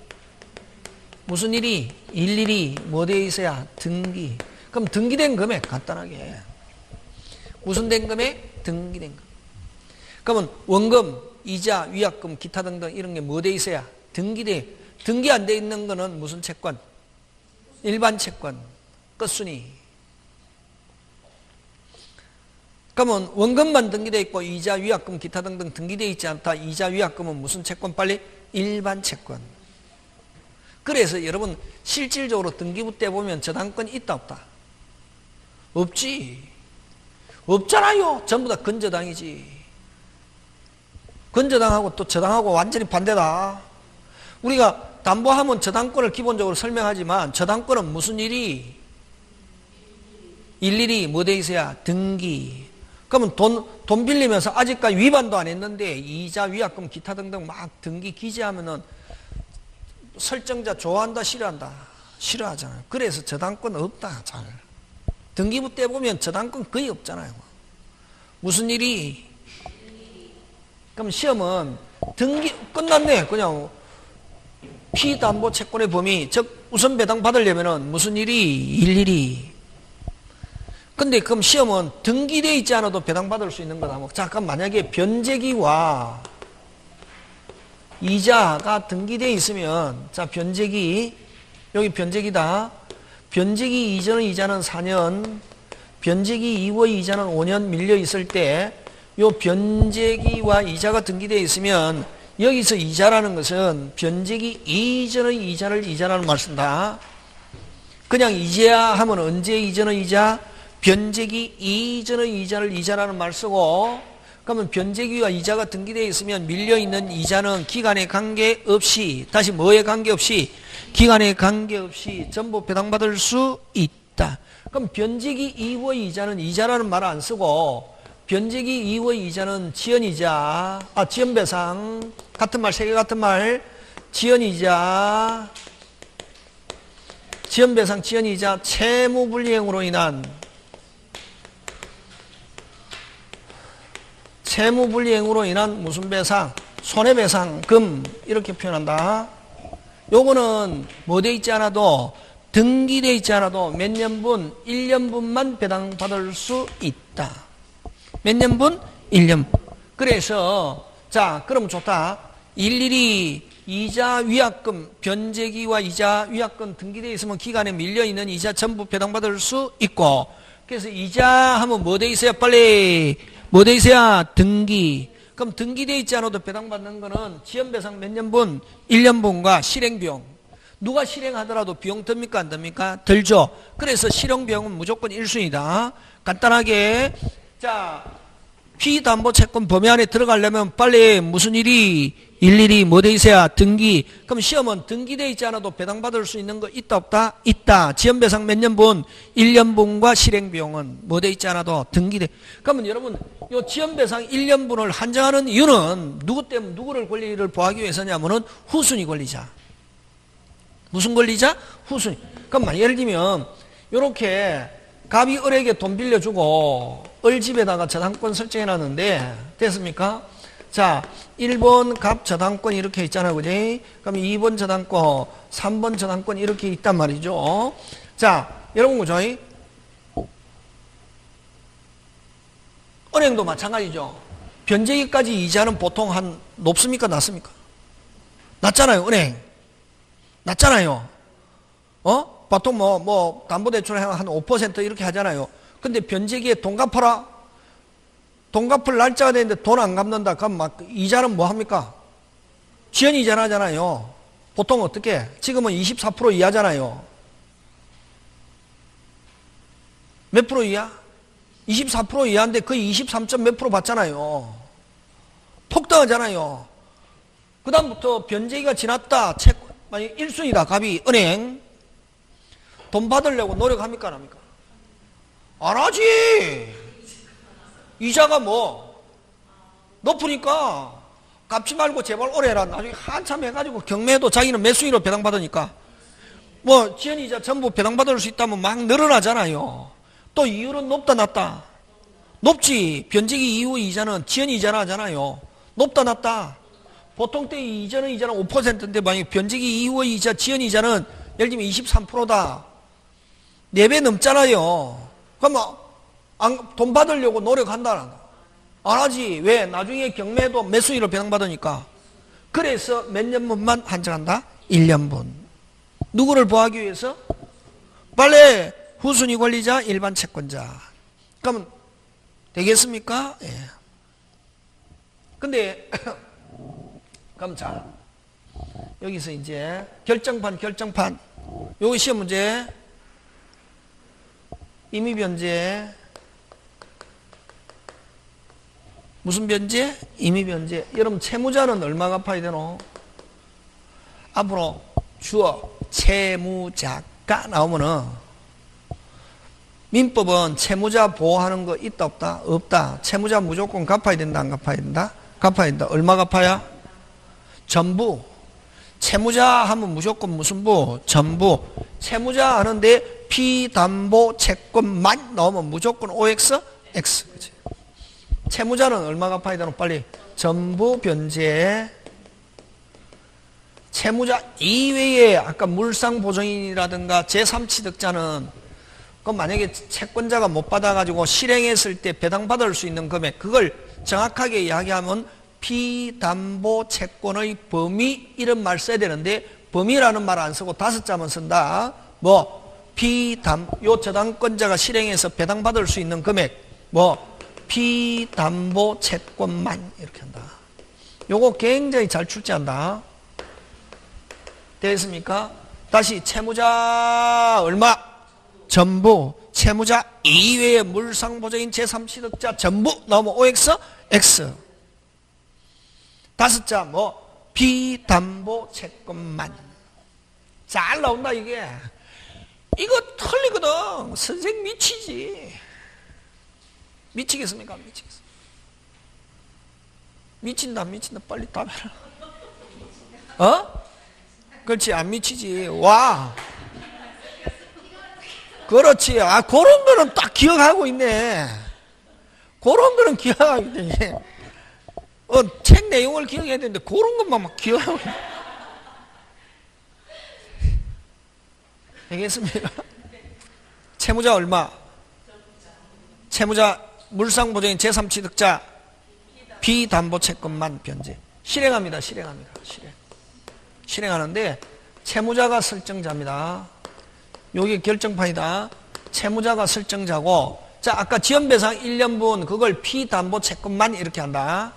일일이 뭐 돼 있어야? 등기. 그럼 등기된 금액 간단하게 무슨 된 금액? 등기된 금액. 그러면 원금, 이자, 위약금, 기타 등등 이런 게 뭐 돼 있어야? 등기 안 돼 있는 거는 무슨 채권? 일반 채권. 끝순위. 그러면 원금만 등기되어 있고 이자, 위약금, 기타 등등 등기되어 있지 않다. 이자, 위약금은 무슨 채권? 빨리? 일반 채권. 그래서 여러분 실질적으로 등기부 때 보면 저당권이 있다 없다? 없지. 없잖아요. 전부 다 근저당이지. 근저당하고 또 저당하고 완전히 반대다. 우리가 담보하면 저당권을 기본적으로 설명하지만 저당권은 무슨 일이? 일일이 뭐 돼 있어야? 등기. 그러면 돈 빌리면서 아직까지 위반도 안 했는데 이자, 위약금, 기타 등등 막 등기 기재하면은 설정자 좋아한다, 싫어한다? 싫어하잖아요. 그래서 저당권 없다, 잘. 등기부 때 보면 저당권 거의 없잖아요. 무슨 일이? 그럼 시험은 등기 끝났네. 그냥 피담보채권의 범위, 즉 우선 배당 받으려면은 무슨 일이? 일일이. 근데 그럼 시험은 등기되어 있지 않아도 배당받을 수 있는 거다. 자, 그럼 만약에 변제기와 이자가 등기되어 있으면, 자, 변제기, 여기 변제기다. 변제기 이전의 이자는 4년, 변제기 이후의 이자는 5년 밀려 있을 때, 요 변제기와 이자가 등기되어 있으면, 여기서 이자라는 것은 변제기 이전의 이자를 이자라는 말 쓴다. 그냥 이자야 하면 언제 이전의 이자? 변제기 이전의 이자를 이자라는 말 쓰고, 그러면 변제기와 이자가 등기되어 있으면 밀려있는 이자는 기간에 관계없이, 다시 뭐에 관계없이? 기간에 관계없이 전부 배당받을 수 있다. 그럼 변제기 이후의 이자는 이자라는 말을 안 쓰고 변제기 이후의 이자는 지연이자, 지연배상, 같은 말, 세 개 같은 말, 지연이자, 지연배상, 지연이자, 채무불이행으로 인한 무슨 배상? 손해배상금 이렇게 표현한다. 요거는 뭐 돼 있지 않아도 등기돼 있지 않아도 몇 년분? 1년분만 배당받을 수 있다. 몇 년분? 1년. 그래서 자, 그럼 좋다. 일일이 이자, 위약금, 변제기와 이자, 위약금 등기되어 있으면 기간에 밀려있는 이자 전부 배당받을 수 있고, 그래서 이자 하면 뭐 돼 있어요? 빨리 뭐 돼 있어야? 등기. 그럼 등기돼 있지 않아도 배당받는 거는 지연배상 몇 년분? 1년분과 실행비용. 누가 실행하더라도 비용 듭니까? 안 듭니까? 들죠. 그래서 실행비용은 무조건 1순위다. 간단하게. 자, 피담보채권 범위 안에 들어가려면 빨리 무슨 일이? 일일이 뭐 돼 있어야? 등기. 그럼 시험은 등기돼 있지 않아도 배당받을 수 있는 거 있다 없다? 있다. 지연배상 몇 년분? 1년분과 실행비용은 뭐 돼 있지 않아도 등기돼. 그러면 여러분 요 지연배상 1년분을 한정하는 이유는 누구 때문에 누구를 권리를 보호하기 위해서냐면은 후순위 권리자. 무슨 권리자? 후순위. 그럼 예를 들면 요렇게 갑이 을에게 돈 빌려주고 을 집에다가 저당권 설정해놨는데 됐습니까? 자, 1번 갑 저당권 이렇게 있잖아요. 그지? 그럼 2번 저당권, 3번 저당권 이렇게 있단 말이죠. 자, 여러분 그죠? 은행도 마찬가지죠. 변제기까지 이자는 보통 한 높습니까? 낮습니까? 낮잖아요. 은행. 낮잖아요. 보통 담보대출 한 5% 이렇게 하잖아요. 근데 변제기에 돈 갚아라. 돈 갚을 날짜가 되는데 돈 안 갚는다. 그럼 막 이자는 뭐 합니까? 지연이자 하잖아요. 보통 어떻게? 지금은 24% 이하잖아요. 몇 프로 이하? 24% 이하인데 거의 23점 몇 프로 받잖아요. 폭등하잖아요. 그 다음부터 변제기가 지났다. 만약 1순위다. 갑이 은행. 돈 받으려고 노력합니까? 안 합니까? 안 하지. 이자가 뭐 높으니까 갚지 말고 제발 오래 해라. 나중에 한참 해가지고 경매해도 자기는 몇 순위로 배당받으니까 뭐 지연이자 전부 배당받을 수 있다면 막 늘어나잖아요. 또 이율은 높다 낮다? 높지. 변제기 이후 이자는 지연이자나 하잖아요. 높다 낮다? 보통 때 이자는 5%인데 만약 변제기 이후의 이자 지연이자는 예를 들면 23%다. 4배 넘잖아요. 그럼 돈 받으려고 노력한다. 안 하지. 왜? 나중에 경매도 몇 순위로 배당받으니까. 그래서 몇 년분만 한정한다? 1년분. 누구를 보호하기 위해서? 빨리 후순위 권리자, 일반 채권자. 그러면 되겠습니까? 예. 근데 그럼 자 여기서 이제 결정판 요거 시험 문제 임의변제 무슨 변제? 임의변제. 여러분 채무자는 얼마 갚아야 되노? 앞으로 주어 채무자가 나오면은 민법은 채무자 보호하는 거 있다 없다? 없다. 채무자 무조건 갚아야 된다 안 갚아야 된다? 갚아야 된다. 얼마 갚아야? 전부. 채무자 하면 무조건 무슨 부? 전부. 채무자 하는데 피담보 채권만 나오면 무조건 OX? X. 그치? 채무자는 얼마 갚아야 되노? 빨리. 전부 변제. 채무자 이외에 아까 물상보증인이라든가 제3취득자는 그럼 만약에 채권자가 못 받아가지고 실행했을 때 배당받을 수 있는 금액 그걸 정확하게 이야기하면 피담보 채권의 범위 이런 말 써야 되는데 범위라는 말 안 쓰고 5자만 쓴다. 요 저당권자가 실행해서 배당받을 수 있는 금액 피담보 채권만 이렇게 한다. 요거 굉장히 잘 출제한다. 됐습니까? 다시 채무자 얼마? 전부. 채무자 이외의 물상보증인 제3취득자 전부 나오면 OX? X. 5자 비담보 채권만. 잘 나온다 이게. 이거 틀리거든. 선생 미치지. 미치겠습니까? 미치겠습니까? 미친다 안 미친다 빨리 답해라. 그렇지 안 미치지. 와 그렇지. 그런 거는 딱 기억하고 있네. 그런 거는 기억하고 있네. 책 내용을 기억해야 되는데 그런 것만 막 기억하고 있네. 되겠습니까? 채무자 얼마? 채무자 물상보증인 제3취득자 비담보채권만 변제. 실행합니다. 실행하는데 채무자가 설정자입니다. 여기 결정판이다. 채무자가 설정자고 자, 아까 지연배상 1년분 그걸 피담보채권만 이렇게 한다.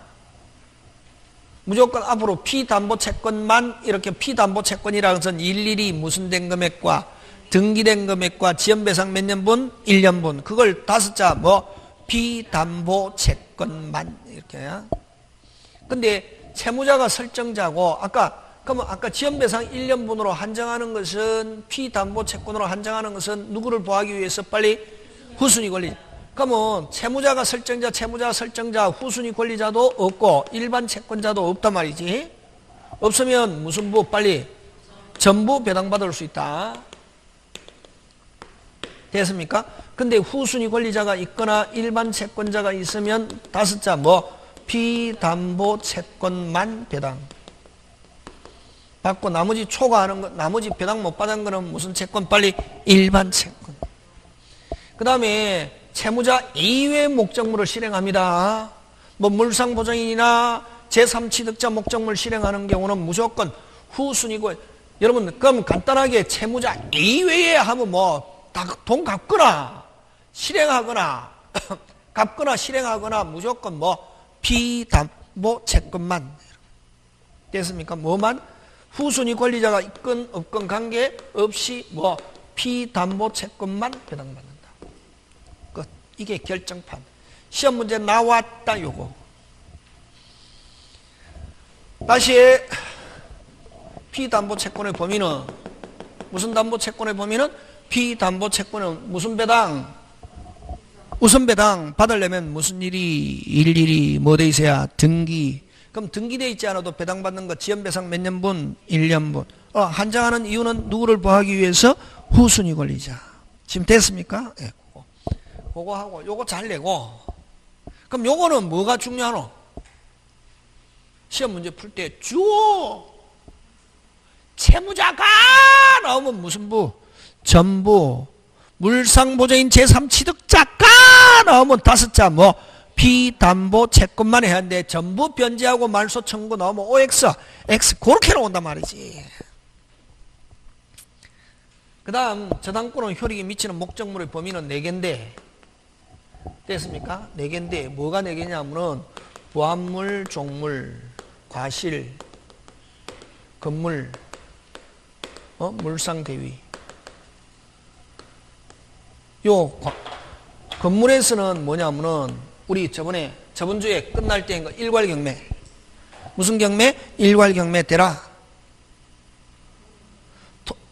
무조건 앞으로 피담보채권만 이렇게 피담보채권이라는 것은 일일이 무슨 된 금액과 등기된 금액과 지연배상 몇 년분? 1년분. 그걸 5자 뭐 피담보채권만 이렇게. 근데 채무자가 설정자고 그러면 아까 지연배상 1년분으로 한정하는 것은 피담보채권으로 한정하는 것은 누구를 보호하기 위해서 빨리 후순위 권리. 그러면 채무자가 설정자, 후순위 권리자도 없고 일반 채권자도 없단 말이지. 없으면 무슨 부 빨리 전부 배당받을 수 있다. 됐습니까? 근데 후순위 권리자가 있거나 일반 채권자가 있으면 5자 뭐 피담보채권만 배당 받고 나머지 초과하는 거, 나머지 배당 못 받은 거는 무슨 채권? 빨리 일반 채권. 그 다음에 채무자 이외의 목적물을 실행합니다. 뭐 물상보증인이나 제3취득자 목적물 실행하는 경우는 무조건 후순위고. 여러분 그럼 간단하게 채무자 이외에 하면 뭐 돈 갚거나 실행하거나 갚거나 실행하거나 무조건 뭐 피담보채권만. 됐습니까? 뭐만? 후순위 권리자가 있건 없건 관계없이 뭐 피담보채권만 배당받는다. 끝. 이게 결정판. 시험 문제 나왔다 요거. 다시 피담보채권의 범위는 무슨 담보채권의 범위는 피담보채권은 무슨 배당? 우선 배당 받으려면 무슨 일일이 뭐 돼 있어야? 등기. 그럼 등기돼 있지 않아도 배당받는 거 지연배상 몇 년분? 1년분. 한정하는 이유는 누구를 보호하기 위해서? 후순위 권리자. 지금 됐습니까? 예, 그거 하고 요거 잘 내고. 그럼 요거는 뭐가 중요하노? 시험 문제 풀 때 주어 채무자가 나오면 무슨 부? 전부. 물상보증인 제3취득자가 나오면 5자 뭐 피담보채권만 해야 하는데 전부 변제하고 말소 청구 나오면 OX, X 그렇게 나온단 말이지. 그 다음 저당권은 효력이 미치는 목적물의 범위는 4개인데 됐습니까? 4개인데 뭐가 4개냐면은 부합물, 종물, 과실, 건물, 물상대위. 요 건물에서는 뭐냐면은 우리 저번 주에 끝날 때인 거 일괄경매. 무슨 경매? 일괄경매 되라.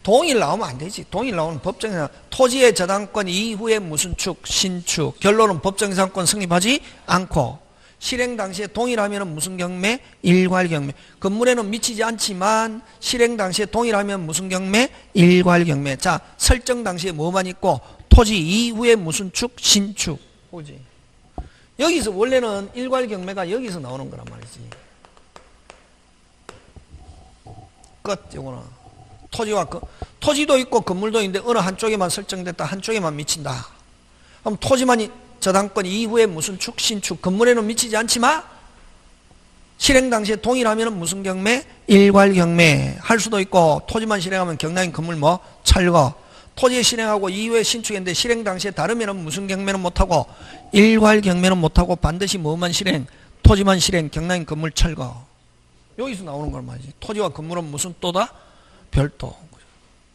동일 나오면 안 되지. 동일 나오는 법정에서 토지의 저당권 이후에 무슨 축, 신축. 결론은 법정이상권 성립하지 않고 실행 당시에 동일하면 무슨 경매? 일괄경매. 건물에는 미치지 않지만 실행 당시에 동일하면 무슨 경매? 일괄경매. 자, 설정 당시에 뭐만 있고 토지 이후에 무슨 축? 신축. 보지. 여기서 원래는 일괄경매가 여기서 나오는 거란 말이지. 끝. 요거는 토지도 있고 건물도 있는데 어느 한쪽에만 설정됐다. 한쪽에만 미친다. 그럼 토지만 저당권 이후에 무슨 축? 신축. 건물에는 미치지 않지만 실행 당시에 동일하면 무슨 경매? 일괄경매 할 수도 있고 토지만 실행하면 경락인 건물 뭐? 철거. 토지에 실행하고 이후에 신축인데 실행 당시에 다르면 무슨 경매는 못하고 일괄경매는 못하고 반드시 뭐만 실행? 토지만 실행, 경락인 건물 철거. 여기서 나오는 걸 말이지. 토지와 건물은 무슨 또다? 별도.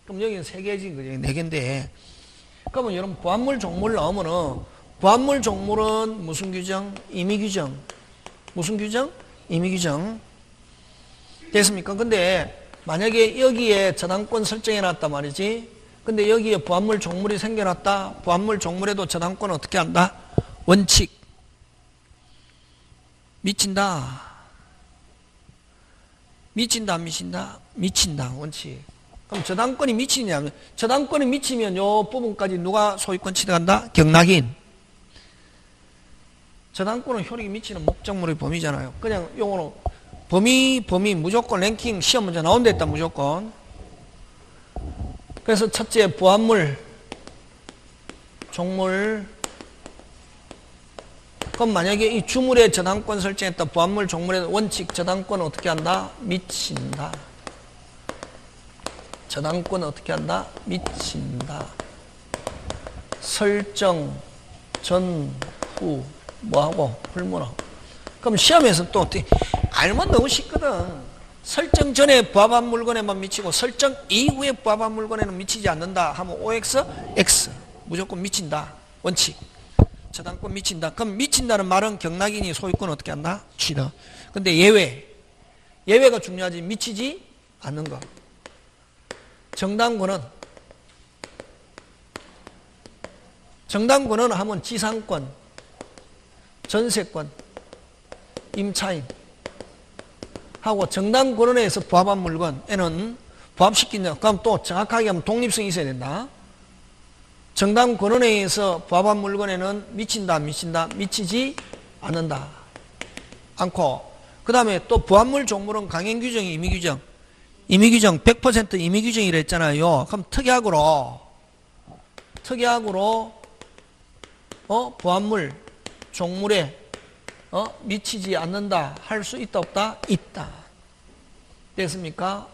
그럼 여기는 3개지, 그지? 4개인데. 그러면 여러분 부합물 종물 나오면은 부합물 종물은 무슨 규정? 임의 규정. 무슨 규정? 임의 규정. 됐습니까? 근데 만약에 여기에 저당권 설정해 놨단 말이지. 근데 여기에 부합물 종물이 생겨났다. 부합물 종물에도 저당권은 어떻게 한다? 원칙. 미친다. 미친다, 안 미친다? 미친다, 원칙. 그럼 저당권이 미치냐? 저당권이 미치면 요 부분까지 누가 소유권 취득한다? 경락인. 저당권은 효력이 미치는 목적물의 범위잖아요. 그냥 요거는 범위 무조건 랭킹 시험 문제 나온다 했다, 무조건. 그래서 첫째 부합물, 종물. 그럼 만약에 이 주물에 저당권 설정했다. 부합물, 종물의 원칙 저당권은 어떻게 한다? 미친다. 저당권은 어떻게 한다? 미친다. 설정 전, 후, 뭐하고, 불문하고. 그럼 시험에서 또 어떻게, 알면 너무 쉽거든. 설정 전에 부합한 물건에만 미치고 설정 이후에 부합한 물건에는 미치지 않는다 하면 OX, X. 무조건 미친다. 원칙. 저당권 미친다. 그럼 미친다는 말은 경락이니 소유권 어떻게 한다? 취득. 근데 예외. 예외가 중요하지. 미치지 않는 거. 정당권은 하면 지상권, 전세권, 임차인 하고 정당권원에서 부합한 물건에는 부합시킨다. 그럼 또 정확하게 하면 독립성이 있어야 된다. 정당권원에서 부합한 물건에는 미친다, 안 미친다? 미치지 않는다. 않고 그 다음에 또 부합물 종물은 강행규정이 임의규정. 임의규정 100% 임의규정이라 했잖아요. 그럼 특약으로 부합물 종물에 미치지 않는다 할 수 있다 없다? 있다. 됐습니까?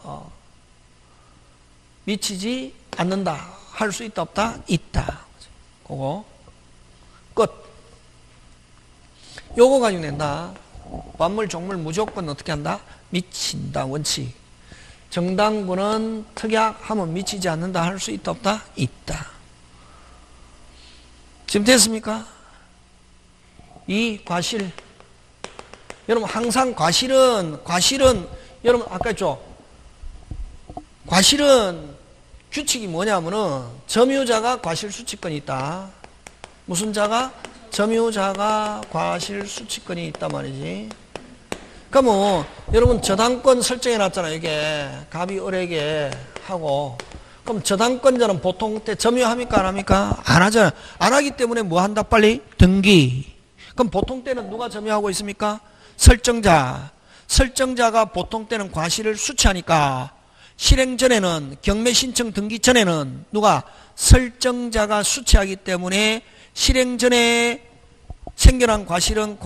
미치지 않는다 할 수 있다 없다? 있다. 그거 끝. 요거 가지고 낸다. 부합물 종물 무조건 어떻게 한다? 미친다. 원칙. 정당권은 특약하면 미치지 않는다 할 수 있다 없다? 있다. 지금 됐습니까? 이 과실. 여러분 항상 과실은 여러분 아까 했죠? 과실은 규칙이 뭐냐면은 점유자가 과실 수취권이 있다. 무슨 자가? 점유자가 과실 수취권이 있단 말이지. 그러니까 뭐 여러분 저당권 설정해 놨잖아요. 이게 갑이 을에게 하고 그럼 저당권자는 보통 때 점유합니까? 안 합니까? 안 하잖아요. 안 하기 때문에 뭐 한다? 빨리 등기. 그럼 보통 때는 누가 점유하고 있습니까? 설정자. 설정자가 보통 때는 과실을 수취하니까 실행 전에는 경매 신청 등기 전에는 누가? 설정자가 수취하기 때문에 실행 전에 생겨난 과실은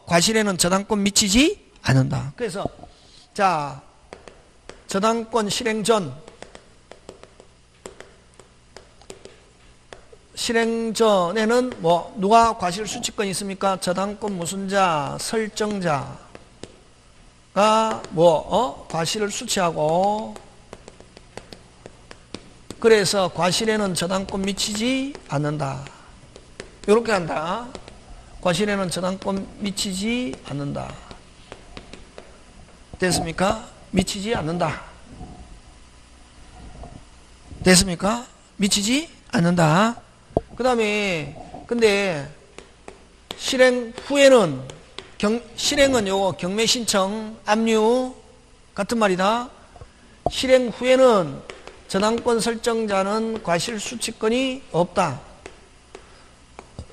과실에는 저당권 미치지 않는다. 그래서 자 저당권 실행 전에는 뭐 누가 과실 수취권이 있습니까? 저당권 무슨 자? 설정자가 과실을 수취하고 그래서 과실에는 저당권 미치지 않는다. 이렇게 한다. 과실에는 저당권 미치지 않는다. 됐습니까? 미치지 않는다. 됐습니까? 미치지 않는다. 그 다음에 근데 실행 후에는 실행은 요거 경매 신청 압류 같은 말이다. 실행 후에는 저당권 설정자는 과실 수취권이 없다.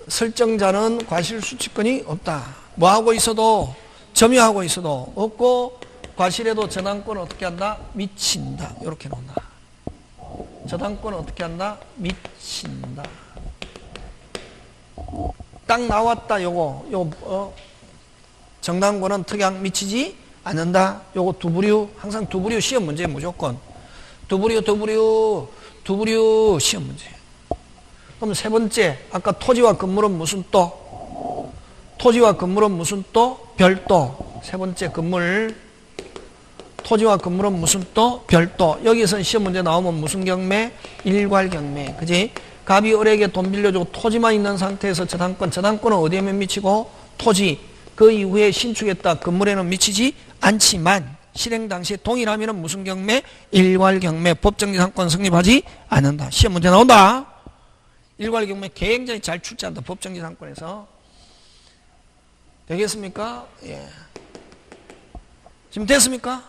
설정자는 과실 수취권이 없다. 뭐 하고 있어도 점유하고 있어도 없고 과실에도 저당권은 어떻게 한다? 미친다. 이렇게 나온다. 저당권은 어떻게 한다? 미친다. 딱 나왔다. 요거 정당권은 특약 미치지 않는다. 요거 두부류 항상 두부류 시험 문제 무조건 두부류 시험 문제. 그럼 세 번째 아까 토지와 건물은 무슨 또? 토지와 건물은 무슨 또? 별도. 세 번째 건물 토지와 건물은 무슨 또? 별도. 여기서 시험 문제 나오면 무슨 경매? 일괄 경매. 그지? 갑이 을에게 돈 빌려주고 토지만 있는 상태에서 저당권은 어디에만 미치고? 토지. 그 이후에 신축했다. 건물에는 미치지 않지만 실행 당시에 동일하면 무슨 경매? 일괄 경매. 법정지상권 성립하지 않는다. 시험 문제 나온다. 일괄 경매 굉장히 잘 출제한다. 법정지상권에서. 되겠습니까? 예. 지금 됐습니까?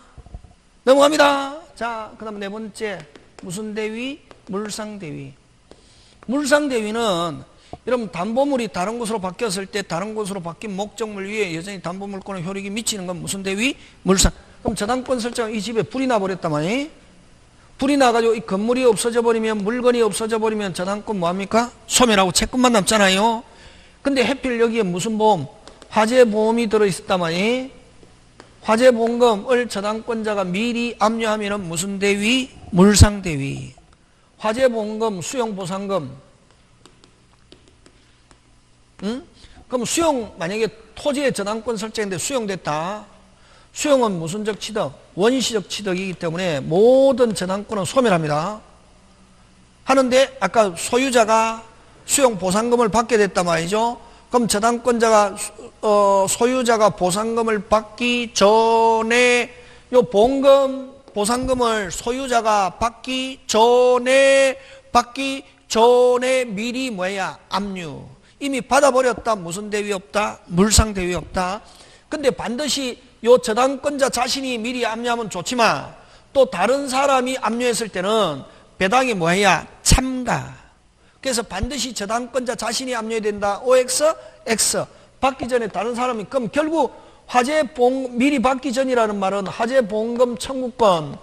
넘어갑니다. 자, 그 다음 네 번째. 무슨 대위? 물상대위. 물상대위는 여러분 담보물이 다른 곳으로 바뀌었을 때 다른 곳으로 바뀐 목적물 위에 여전히 담보물권의 효력이 미치는 건 무슨 대위? 물상. 그럼 저당권 설정 이 집에 불이 나버렸단 말이에요. 불이 나가지고 이 건물이 없어져 버리면 물건이 없어져 버리면 저당권 뭐합니까? 소멸하고 채권만 남잖아요. 근데 해필 여기에 무슨 보험? 화재보험이 들어있었단 말이에요. 화재보험금을 저당권자가 미리 압류하면 무슨 대위? 물상대위. 화재보험금, 수용보상금 응? 그럼 수용, 만약에 토지의 저당권 설정인데 수용됐다. 수용은 무슨적 취득? 원시적 취득이기 때문에 모든 저당권은 소멸합니다. 하는데 아까 소유자가 수용 보상금을 받게 됐단 말이죠. 그럼 저당권자가 소유자가 보상금을 받기 전에 요 보험금 보상금을 소유자가 받기 전에 미리 뭐야? 압류. 이미 받아버렸다. 무슨 대위 없다? 물상 대위 없다. 근데 반드시 요 저당권자 자신이 미리 압류하면 좋지만 또 다른 사람이 압류했을 때는 배당이 뭐야? 참가. 그래서 반드시 저당권자 자신이 압류해야 된다. OX, X. 받기 전에 다른 사람이. 그럼 결국 미리 받기 전이라는 말은 화재보험금 청구권,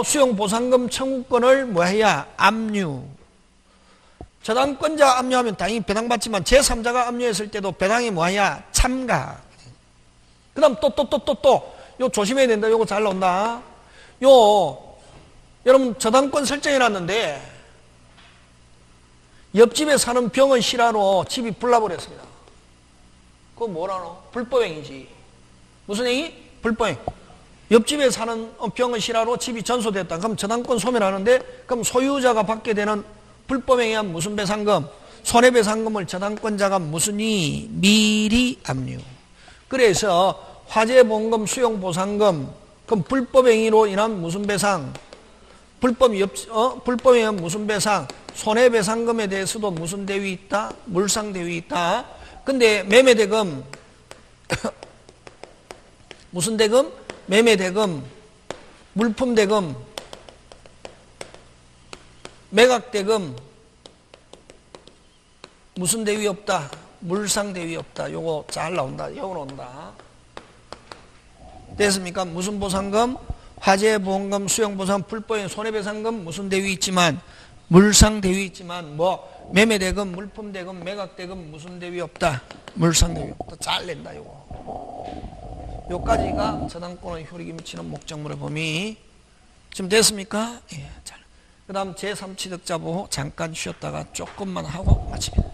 수용보상금 청구권을 뭐해야? 압류. 저당권자 압류하면 당연히 배당받지만 제3자가 압류했을 때도 배당이 뭐야? 참가. 그 다음 요 조심해야 된다. 요거 잘 나온다. 여러분 저당권 설정해놨는데 옆집에 사는 병원 실화로 집이 불나버렸습니다. 그거 뭐라노? 불법행위지. 무슨 행위? 불법행. 옆집에 사는 병원 실화로 집이 전소됐다. 그럼 저당권 소멸하는데 그럼 소유자가 받게 되는 불법행위한 무슨 배상금? 손해배상금을 저당권자가 무슨이? 미리 압류. 그래서 화재보험금, 수용보상금, 그럼 불법행위로 인한 무슨 배상? 불법행위한 무슨 배상? 손해배상금에 대해서도 무슨 대위 있다? 물상 대위 있다. 근데 매매대금, 무슨 대금? 매매대금, 물품대금, 매각대금, 무슨 대위 없다? 물상 대위 없다. 요거 잘 나온다. 요거 나온다. 됐습니까? 무슨 보상금? 화재보험금, 수용보상, 불법행 손해배상금 무슨 대위 있지만 물상 대위 있지만 매매대금, 물품대금, 매각대금 무슨 대위 없다? 물상 대위 없다. 잘 낸다. 요거. 요까지가 저당권의 효력이 미치는 목적물의 범위. 지금 됐습니까? 예, 잘. 그 다음 제3취득자 보호 잠깐 쉬었다가 조금만 하고 마칩니다.